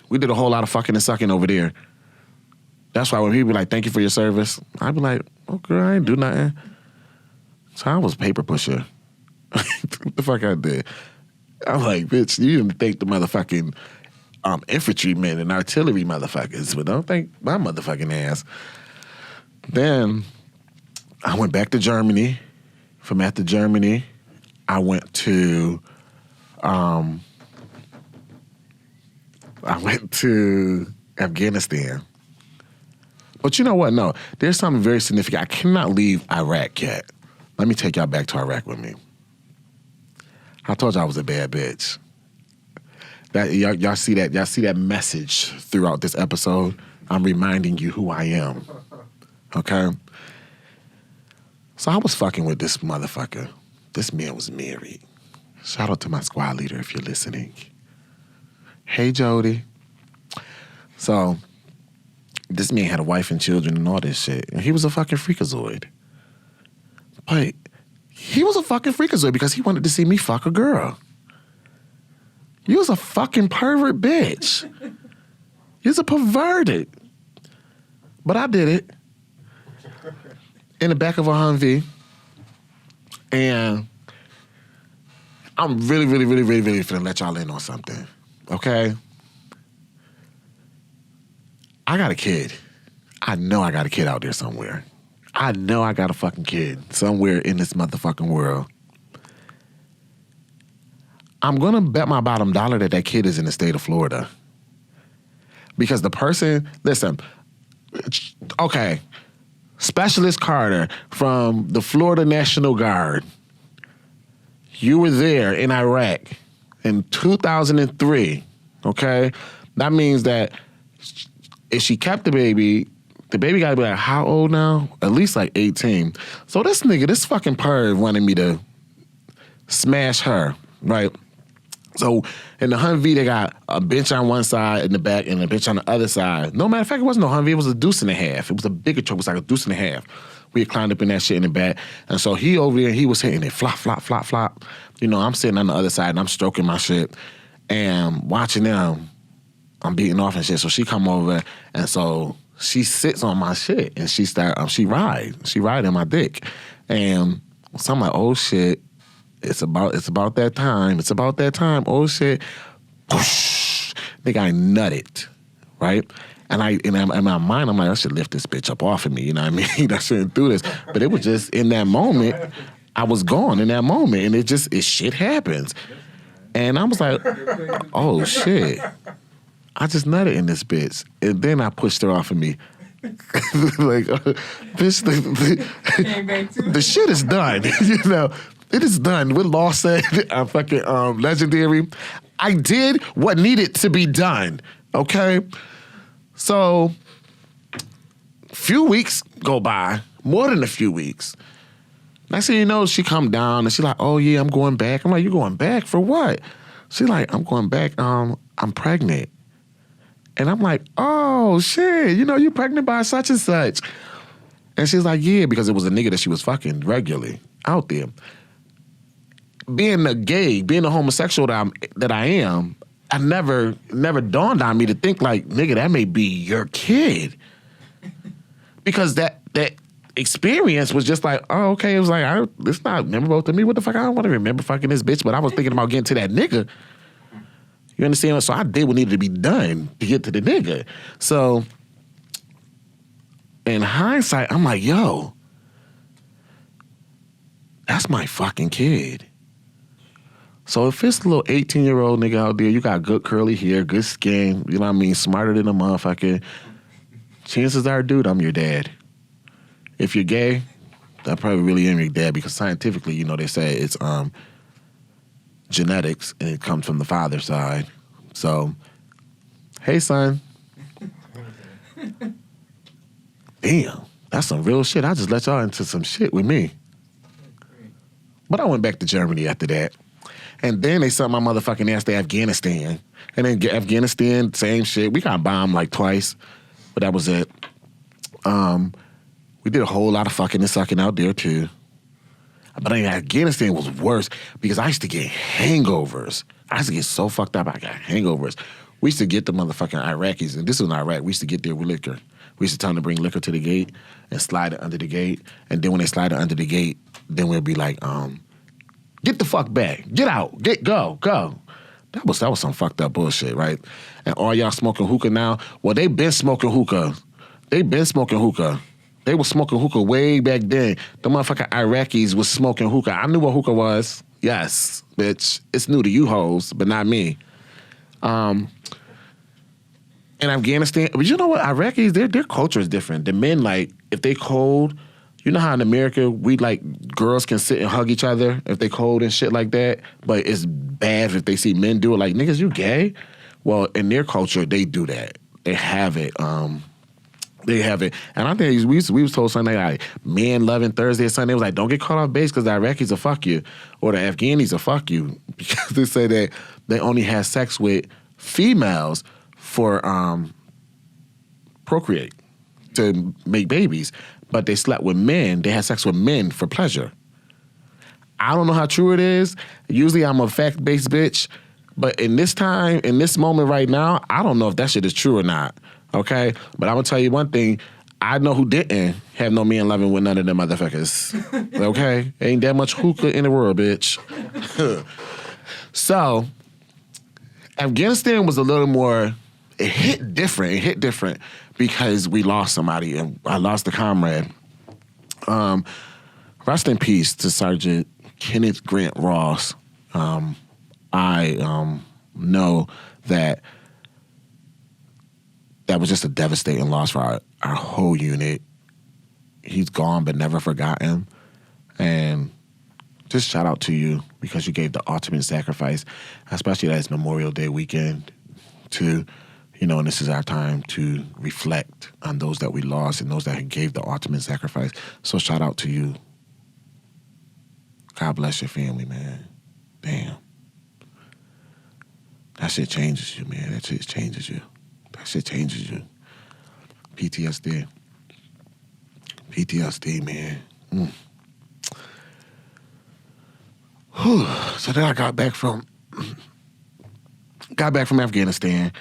We did a whole lot of fucking and sucking over there. That's why when people be like, thank you for your service, I'd be like, okay, I ain't do nothing. So I was paper pusher. What the fuck I did? I'm like, bitch, you didn't thank the motherfucking infantrymen and artillery motherfuckers, but don't thank my motherfucking ass. Then I went back to Germany. From after Germany, I went to Afghanistan. But you know what? No, there's something very significant. I cannot leave Iraq yet. Let me take y'all back to Iraq with me. I told you I was a bad bitch. That y'all see that? Y'all see that message throughout this episode? I'm reminding you who I am. Okay? So I was fucking with this motherfucker. This man was married. Shout out to my squad leader if you're listening. Hey, Jody. So this man had a wife and children and all this shit. And he was a fucking freakazoid. But he was a fucking freakazoid because he wanted to see me fuck a girl. You was a fucking pervert bitch. You was a perverted. But I did it. in the back of a Humvee, and I'm really finna let y'all in on something, okay? I got a kid. I know I got a kid out there somewhere. I know I got a fucking kid somewhere in this motherfucking world. I'm gonna bet my bottom dollar that kid is in the state of Florida. Because the person, listen, okay, Specialist Carter from the Florida National Guard, you were there in Iraq in 2003, okay? That means that if she kept the baby gotta be like, how old now? At least like 18. So this nigga, this fucking perv wanted me to smash her, right? So in the Humvee, they got a bench on one side in the back and a bench on the other side. No matter of fact, it wasn't no Humvee, it was a deuce and a half. It was a bigger truck, it was like a deuce and a half. We had climbed up in that shit in the back. And so he over there, he was hitting it, flop, flop, flop, flop. You know, I'm sitting on the other side and I'm stroking my shit and watching them. I'm beating off and shit. So she come over and so she sits on my shit and she riding my dick. And so I'm like, oh shit. It's about that time. It's about that time. Oh shit. Whoosh. Nigga, I nutted. Right? And in my mind, I'm like, I should lift this bitch up off of me. You know what I mean? I shouldn't do this. But it was just in that moment, I was gone in that moment. And it shit happens. And I was like, oh shit. I just nutted in this bitch. And then I pushed her off of me. Like, bitch, the shit is done. You know? It is done. What Law said, fucking legendary. I did what needed to be done, okay? So, few weeks go by, more than a few weeks. Next thing you know, she come down and she like, oh yeah, I'm going back. I'm like, you going back for what? She like, I'm going back, I'm pregnant. And I'm like, oh shit, you know, you pregnant by such and such. And she's like, yeah, because it was a nigga that she was fucking regularly out there. Being a gay, being a homosexual that I am, I never dawned on me to think like, nigga, that may be your kid. Because that experience was just like, oh, okay, it was like, it's not memorable to me. What the fuck? I don't want to remember fucking this bitch, but I was thinking about getting to that nigga. You understand? So I did what needed to be done to get to the nigga. So in hindsight, I'm like, yo, that's my fucking kid. So if it's a little 18-year-old nigga out there, you got good curly hair, good skin, you know what I mean, smarter than a motherfucker, chances are, dude, I'm your dad. If you're gay, I probably really am your dad because scientifically, you know, they say it's genetics and it comes from the father's side. So, hey, son. Damn, that's some real shit. I just let y'all into some shit with me. But I went back to Germany after that. And then they sent my motherfucking ass to Afghanistan. And then Afghanistan, same shit. We got bombed like twice, but that was it. We did a whole lot of fucking and sucking out there too. But in Afghanistan was worse because I used to get hangovers. I used to get so fucked up, I got hangovers. We used to get the motherfucking Iraqis, and this was in Iraq, we used to get there with liquor. We used to tell them to bring liquor to the gate and slide it under the gate. And then when they slide it under the gate, then we'll be like, get the fuck back. Get out. Go. That was some fucked up bullshit, right? And all y'all smoking hookah now? Well, they been smoking hookah. They were smoking hookah way back then. The motherfucking Iraqis was smoking hookah. I knew what hookah was. Yes, bitch. It's new to you hoes, but not me. In Afghanistan, but you know what? Iraqis, their culture is different. The men, like, if they cold, you know how in America, girls can sit and hug each other if they cold and shit like that, but it's bad if they see men do it. Like, niggas, you gay? Well, in their culture, they do that. They have it. They have it. And I think we was told Sunday, like, men loving Thursday and Sunday. It was like, don't get caught off base because the Iraqis will fuck you or the Afghanis will fuck you because they say that they only have sex with females for procreate, to make babies. But they slept with men. They had sex with men for pleasure. I don't know how true it is. Usually I'm a fact-based bitch. But in this time, in this moment right now, I don't know if that shit is true or not. Okay? But I'm going to tell you one thing. I know who didn't have no men loving with none of them motherfuckers. Okay? Ain't that much hookah in the world, bitch. So, Afghanistan was a little more, it hit different because we lost somebody, and I lost a comrade. Rest in peace to Sergeant Kenneth Grant Ross. I know that was just a devastating loss for our whole unit. He's gone but never forgotten. And just shout out to you because you gave the ultimate sacrifice, especially that it's Memorial Day weekend too. And this is our time to reflect on those that we lost and those that gave the ultimate sacrifice. So shout out to you. God bless your family, man. Damn. That shit changes you, man. That shit changes you. PTSD. PTSD, man. Whew. So then I got back from Afghanistan,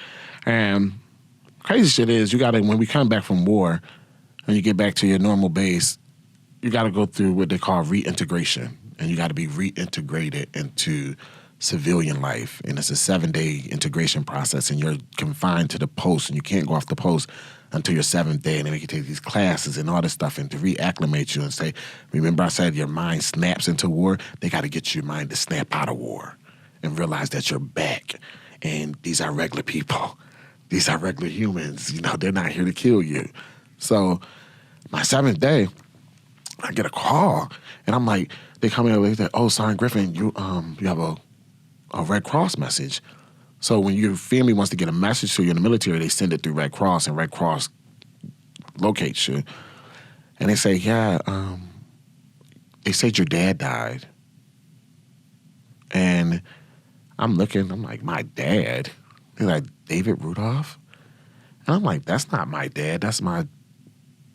and crazy shit is when we come back from war and you get back to your normal base, you gotta go through what they call reintegration, and you gotta be reintegrated into civilian life. And it's a 7-day integration process, and you're confined to the post, and you can't go off the post until your 7th day, and then we can take these classes and all this stuff and to reacclimate you and say, remember I said your mind snaps into war? They got to get your mind to snap out of war and realize that you're back. And these are regular people. These are regular humans. They're not here to kill you. So my 7th day, I get a call, and I'm like, they come in and they say, oh, Sergeant Griffin, you have a Red Cross message. So when your family wants to get a message to you in the military, they send it through Red Cross, and Red Cross locates you. And they say, yeah, they said your dad died. And I'm like, my dad? They're like, David Rudolph? And I'm like, that's not my dad. That's my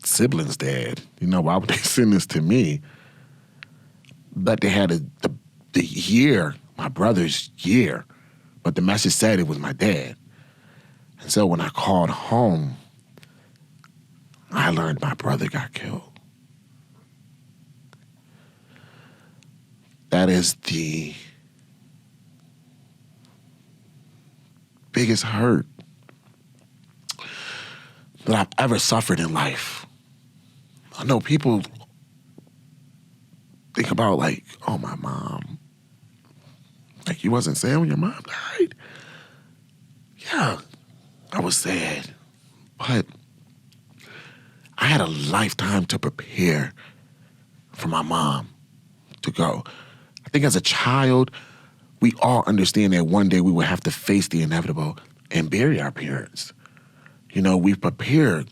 sibling's dad. Why would they send this to me? But they had the year, my brother's year. But the message said it was my dad. And so when I called home, I learned my brother got killed. That is the biggest hurt that I've ever suffered in life. I know people think about oh, my mom. You wasn't sad when your mom died? Yeah, I was sad. But I had a lifetime to prepare for my mom to go. I think as a child, we all understand that one day we will have to face the inevitable and bury our parents. We prepared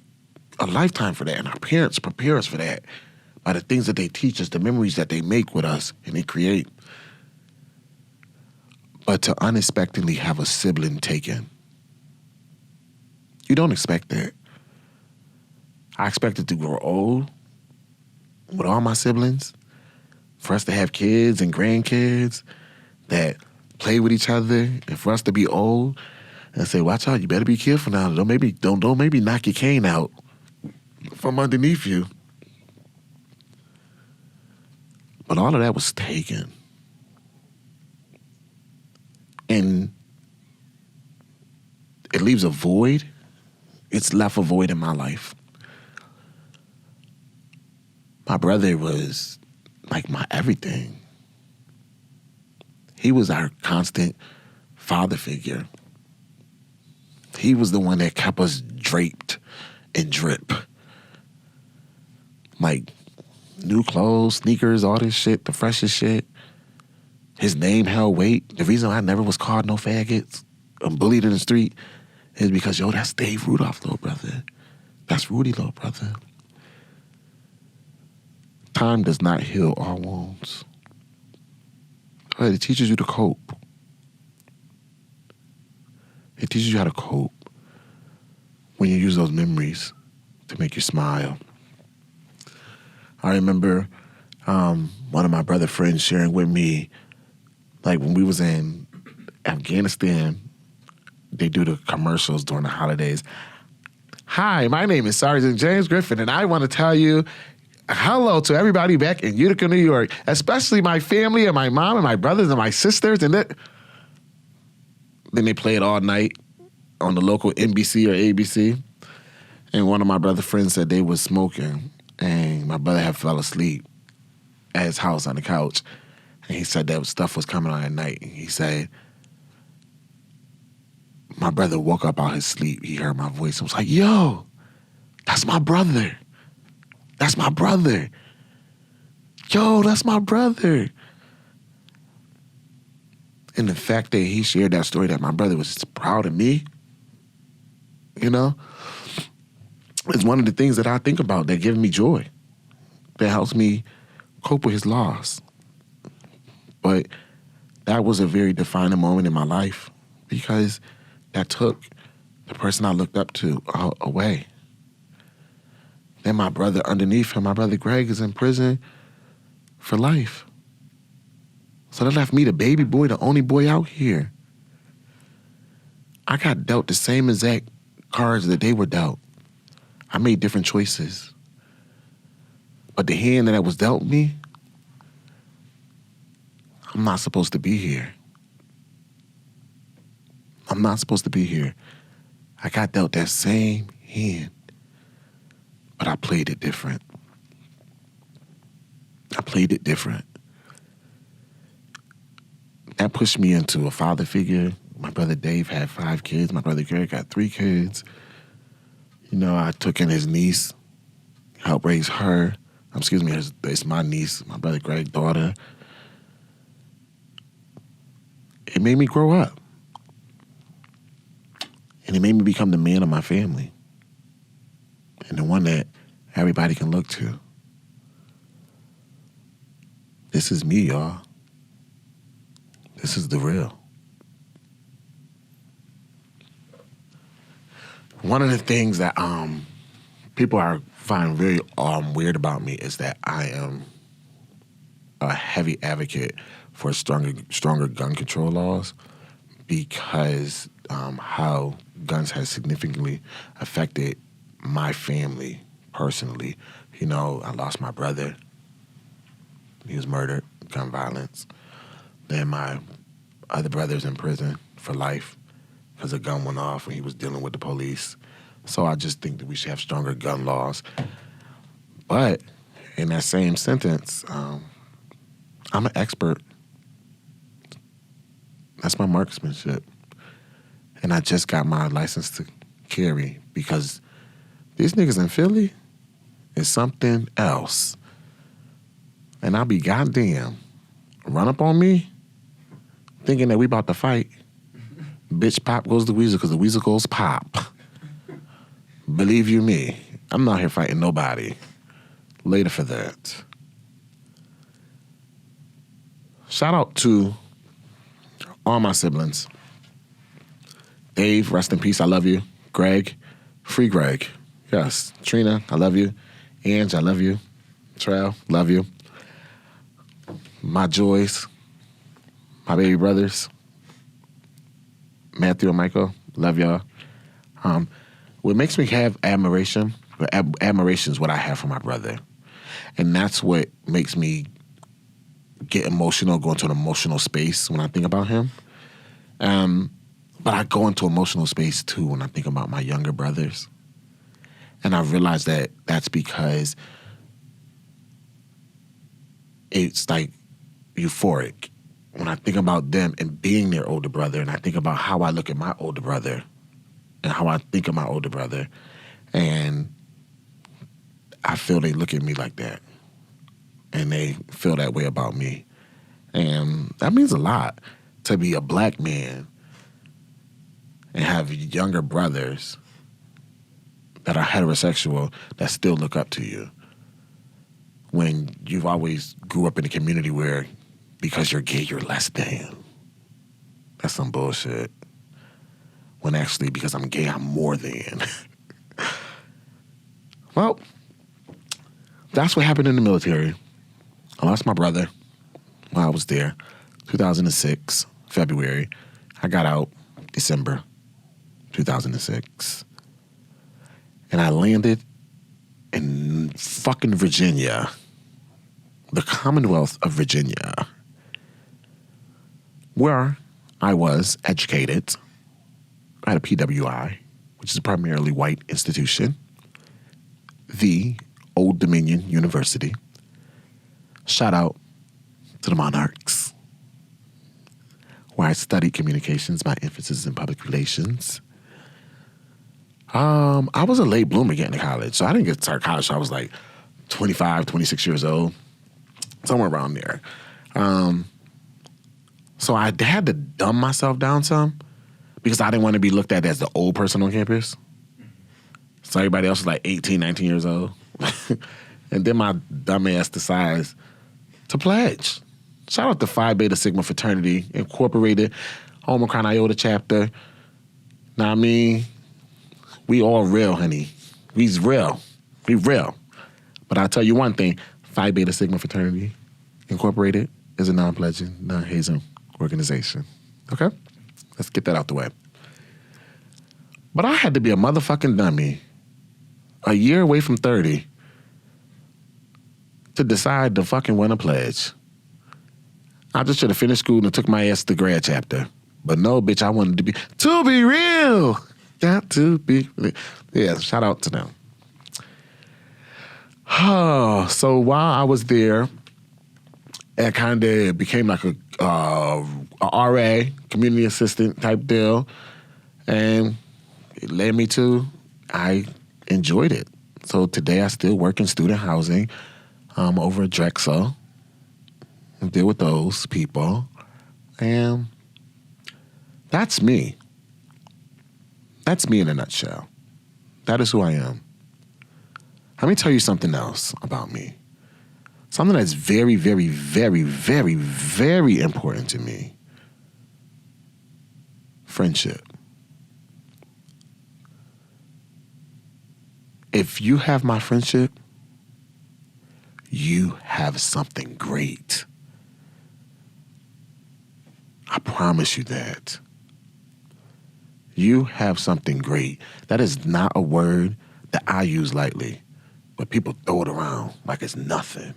a lifetime for that, and our parents prepare us for that by the things that they teach us, the memories that they make with us and they create. But to unexpectedly have a sibling taken, you don't expect that. I expected to grow old with all my siblings, for us to have kids and grandkids that play with each other, and for us to be old and say, watch out, you better be careful now. Don't maybe knock your cane out from underneath you. But all of that was taken. And it leaves a void. It's left a void in my life. My brother was like my everything. He was our constant father figure. He was the one that kept us draped and drip. New clothes, sneakers, all this shit, the freshest shit. His name held weight. The reason I never was called no faggots or bullied in the street is because, that's Dave Rudolph, little brother. That's Rudy, little brother. Time does not heal all wounds. It teaches you to cope. It teaches you how to cope when you use those memories to make you smile. I remember one of my brother friends sharing with me, when we was in Afghanistan, they do the commercials during the holidays. Hi, my name is Sergeant James Griffin, and I want to tell you hello to everybody back in Utica, New York, especially my family and my mom and my brothers and my sisters. And then they play it all night on the local NBC or ABC. And one of my brother friends said they was smoking, and my brother had fell asleep at his house on the couch. And he said that stuff was coming on at night. And he said, my brother woke up out his sleep. He heard my voice and was like, yo, that's my brother. That's my brother. Yo, that's my brother. And the fact that he shared that story, that my brother was proud of me, you know, is one of the things that I think about that gives me joy, that helps me cope with his loss. But that was a very defining moment in my life because that took the person I looked up to away. Then my brother underneath him, my brother Greg, is in prison for life. So that left me the baby boy, the only boy out here. I got dealt the same exact cards that they were dealt. I made different choices. But the hand that was dealt me, I'm not supposed to be here. I'm not supposed to be here. I got dealt that same hand, but I played it different. I played it different. That pushed me into a father figure. My brother Dave had 5 kids. My brother Greg got 3 kids. You know, I took in his niece, helped raise her. It's my niece, my brother Greg's daughter. It made me grow up. And it made me become the man of my family. And the one that everybody can look to. This is me, y'all. This is the real. One of the things that people find very weird about me is that I am a heavy advocate for stronger gun control laws because how guns has significantly affected my family personally. You know, I lost my brother. He was murdered, gun violence. Then my other brother's in prison for life because a gun went off when he was dealing with the police. So I just think that we should have stronger gun laws. But in that same sentence, I'm an expert. That's my marksmanship. And I just got my license to carry because these niggas in Philly is something else. And I'll be goddamn run up on me thinking that we about to fight. Bitch, pop goes the weasel because the weasel goes pop. Believe you me, I'm not here fighting nobody. Later for that. Shout out to all my siblings. Dave, rest in peace, I love you. Greg, free Greg. Yes. Trina, I love you. Ange, I love you. Trell, love you. My joys, my baby brothers, Matthew and Michael, love y'all. What makes me have admiration is what I have for my brother. And that's what makes me get emotional, go into an emotional space when I think about him. But I go into emotional space too when I think about my younger brothers. And I realize that that's because it's like euphoric. When I think about them and being their older brother, and I think about how I look at my older brother and how I think of my older brother, and I feel they look at me like that. And they feel that way about me. And that means a lot to be a black man and have younger brothers that are heterosexual that still look up to you. When you've always grew up in a community where because you're gay, you're less than. That's some bullshit. When actually, because I'm gay, I'm more than. Well, that's what happened in the military. I lost my brother while I was there, 2006, February. I got out December 2006. and I landed in fucking Virginia, the Commonwealth of Virginia, where I was educated at a PWI, which is a primarily white institution, the Old Dominion University. Shout out to the Monarchs, where I studied communications, my emphasis is in public relations. I was a late bloomer getting to college, so I didn't get to start college until I was like 25, 26 years old, somewhere around there. So I had to dumb myself down some because I didn't want to be looked at as the old person on campus. So everybody else was like 18, 19 years old. And then my dumb ass decides to pledge. Shout out to Phi Beta Sigma Fraternity, Incorporated, Omicron Iota chapter. Now, I mean, we all real, honey. We's real. We real. But I'll tell you one thing, Phi Beta Sigma Fraternity, Incorporated, is a non-pledging, non-hazing organization. Okay? Let's get that out the way. But I had to be a motherfucking dummy a year away from 30 to decide to fucking win a pledge. I just should have finished school and took my ass to grad chapter. But no, bitch, I wanted to be real. Got to be real. Yeah, shout out to them. So while I was there, it kind of became like a RA, community assistant type deal. And it led me to, I enjoyed it. So today I still work in student housing over at Drexel. I deal with those people. And that's me. That's me in a nutshell. That is who I am. Let me tell you something else about me. Something that's very, very, very, very, very important to me. Friendship. If you have my friendship, you have something great. I promise you that. You have something great. That is not a word that I use lightly, but people throw it around like it's nothing.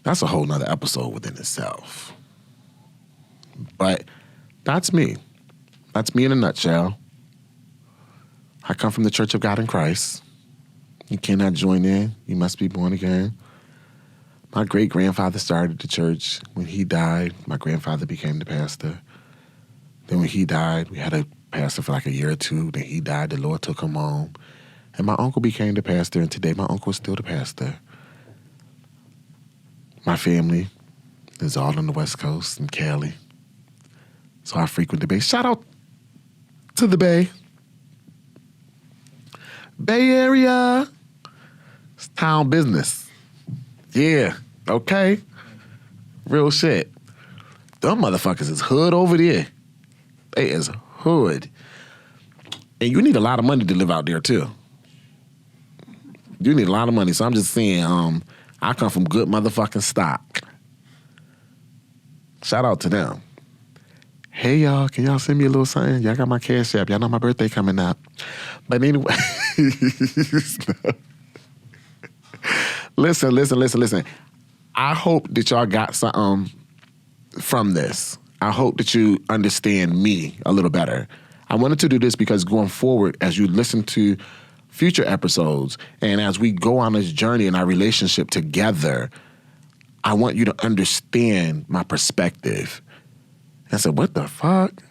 That's a whole nother episode within itself. But that's me. That's me in a nutshell. I come from the Church of God in Christ. You cannot join in. You must be born again. My great-grandfather started the church. When he died, my grandfather became the pastor. Then when he died, we had a pastor for like a year or two. Then he died. The Lord took him home. And my uncle became the pastor. And today my uncle is still the pastor. My family is all on the West Coast in Cali. So I frequent the Bay. Shout out to the Bay. Bay Area. It's town business. Yeah, okay. Real shit. Them motherfuckers is hood over there. They is hood. And you need a lot of money to live out there too. You need a lot of money. So I'm just saying, I come from good motherfucking stock. Shout out to them. Hey y'all, can y'all send me a little something? Y'all got my Cash App. Y'all know my birthday coming up. But anyway. Listen. I hope that y'all got something from this. I hope that you understand me a little better. I wanted to do this because going forward, as you listen to future episodes and as we go on this journey in our relationship together, I want you to understand my perspective. I said, what the fuck?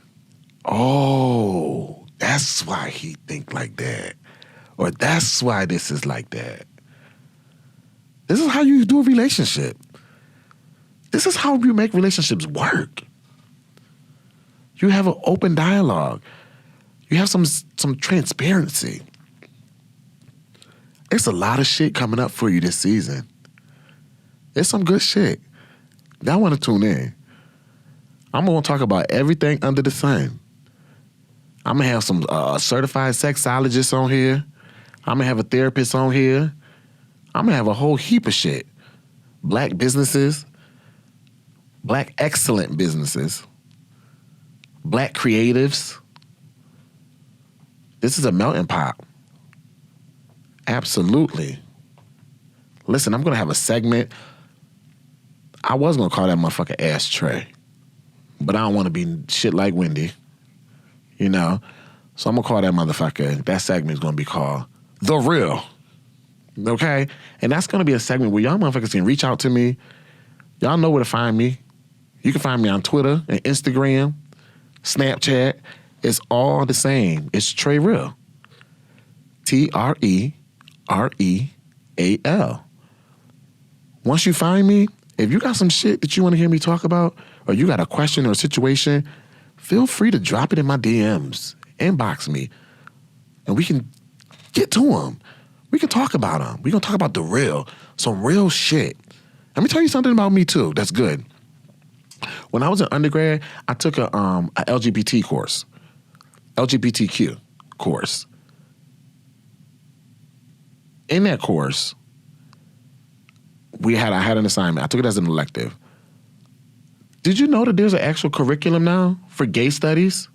Oh, that's why he think like that. Or that's why this is like that. This is how you do a relationship. This is how you make relationships work. You have an open dialogue. You have some transparency. It's a lot of shit coming up for you this season. It's some good shit. Y'all want to tune in. I'm going to talk about everything under the sun. I'm going to have some certified sexologists on here. I'm going to have a therapist on here. I'm going to have a whole heap of shit. Black businesses. Black excellent businesses. Black creatives. This is a melting pot. Absolutely. Listen, I'm going to have a segment. I was going to call that motherfucker Ashtray, but I don't want to be shit like Wendy, you know? So I'm going to call that motherfucker, that segment is going to be called The Real, okay? And that's going to be a segment where y'all motherfuckers can reach out to me. Y'all know where to find me. You can find me on Twitter and Instagram, Snapchat. It's all the same. It's Trey Real. TREREAL. Once you find me, if you got some shit that you want to hear me talk about, or you got a question or a situation, feel free to drop it in my DMs. Inbox me. And we can get to them. We can talk about them. We can talk about the real, some real shit. Let me tell you something about me too that's good. When I was in undergrad, I took a LGBT course, LGBTQ course. In that course, I had an assignment. I took it as an elective. Did you know that there's an actual curriculum now for gay studies?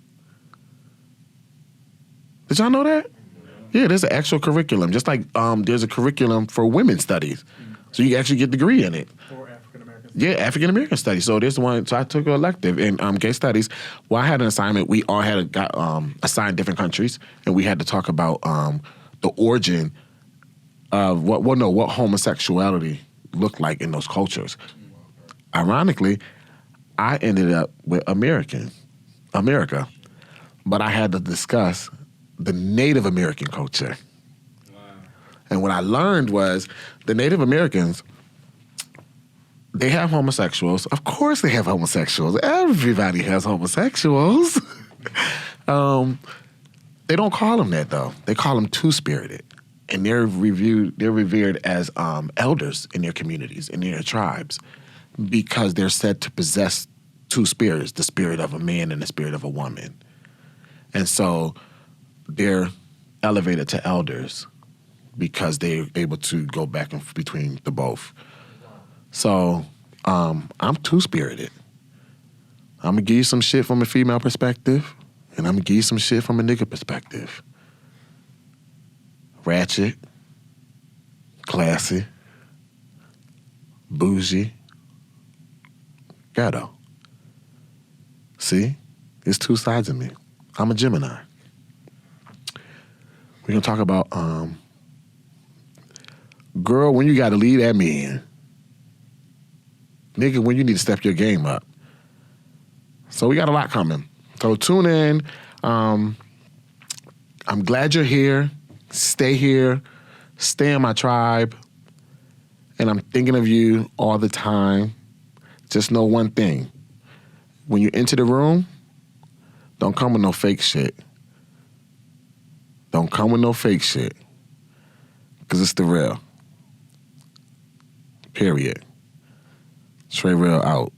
Did y'all know that? Yeah, there's an actual curriculum. Just like there's a curriculum for women's studies. So you actually get a degree in it. For African Americans. Yeah, African American studies. So there's one. So I took an elective in gay studies. Well, I had an assignment. We all got assigned different countries, and we had to talk about the origin of what homosexuality looked like in those cultures. Ironically, I ended up with America, but I had to discuss the Native American culture. And what I learned was the Native Americans, they have homosexuals. Of course they have homosexuals. Everybody has homosexuals. They don't call them that, though. They call them two-spirited. And they're revered as elders in their communities, in their tribes, because they're said to possess two spirits, the spirit of a man and the spirit of a woman. And so they're elevated to elders because they're able to go back and between the both. So I'm two-spirited. I'm going to give you some shit from a female perspective, and I'm going to give you some shit from a nigga perspective. Ratchet, classy, bougie, ghetto. See? There's two sides of me. I'm a Gemini. We're going to talk about, girl, when you got to leave that man. Nigga, when you need to step your game up. So we got a lot coming. So tune in. I'm glad you're here. Stay here. Stay in my tribe. And I'm thinking of you all the time. Just know one thing. When you enter the room, don't come with no fake shit. Don't come with no fake shit. Because it's the real. Period. Trey Real out.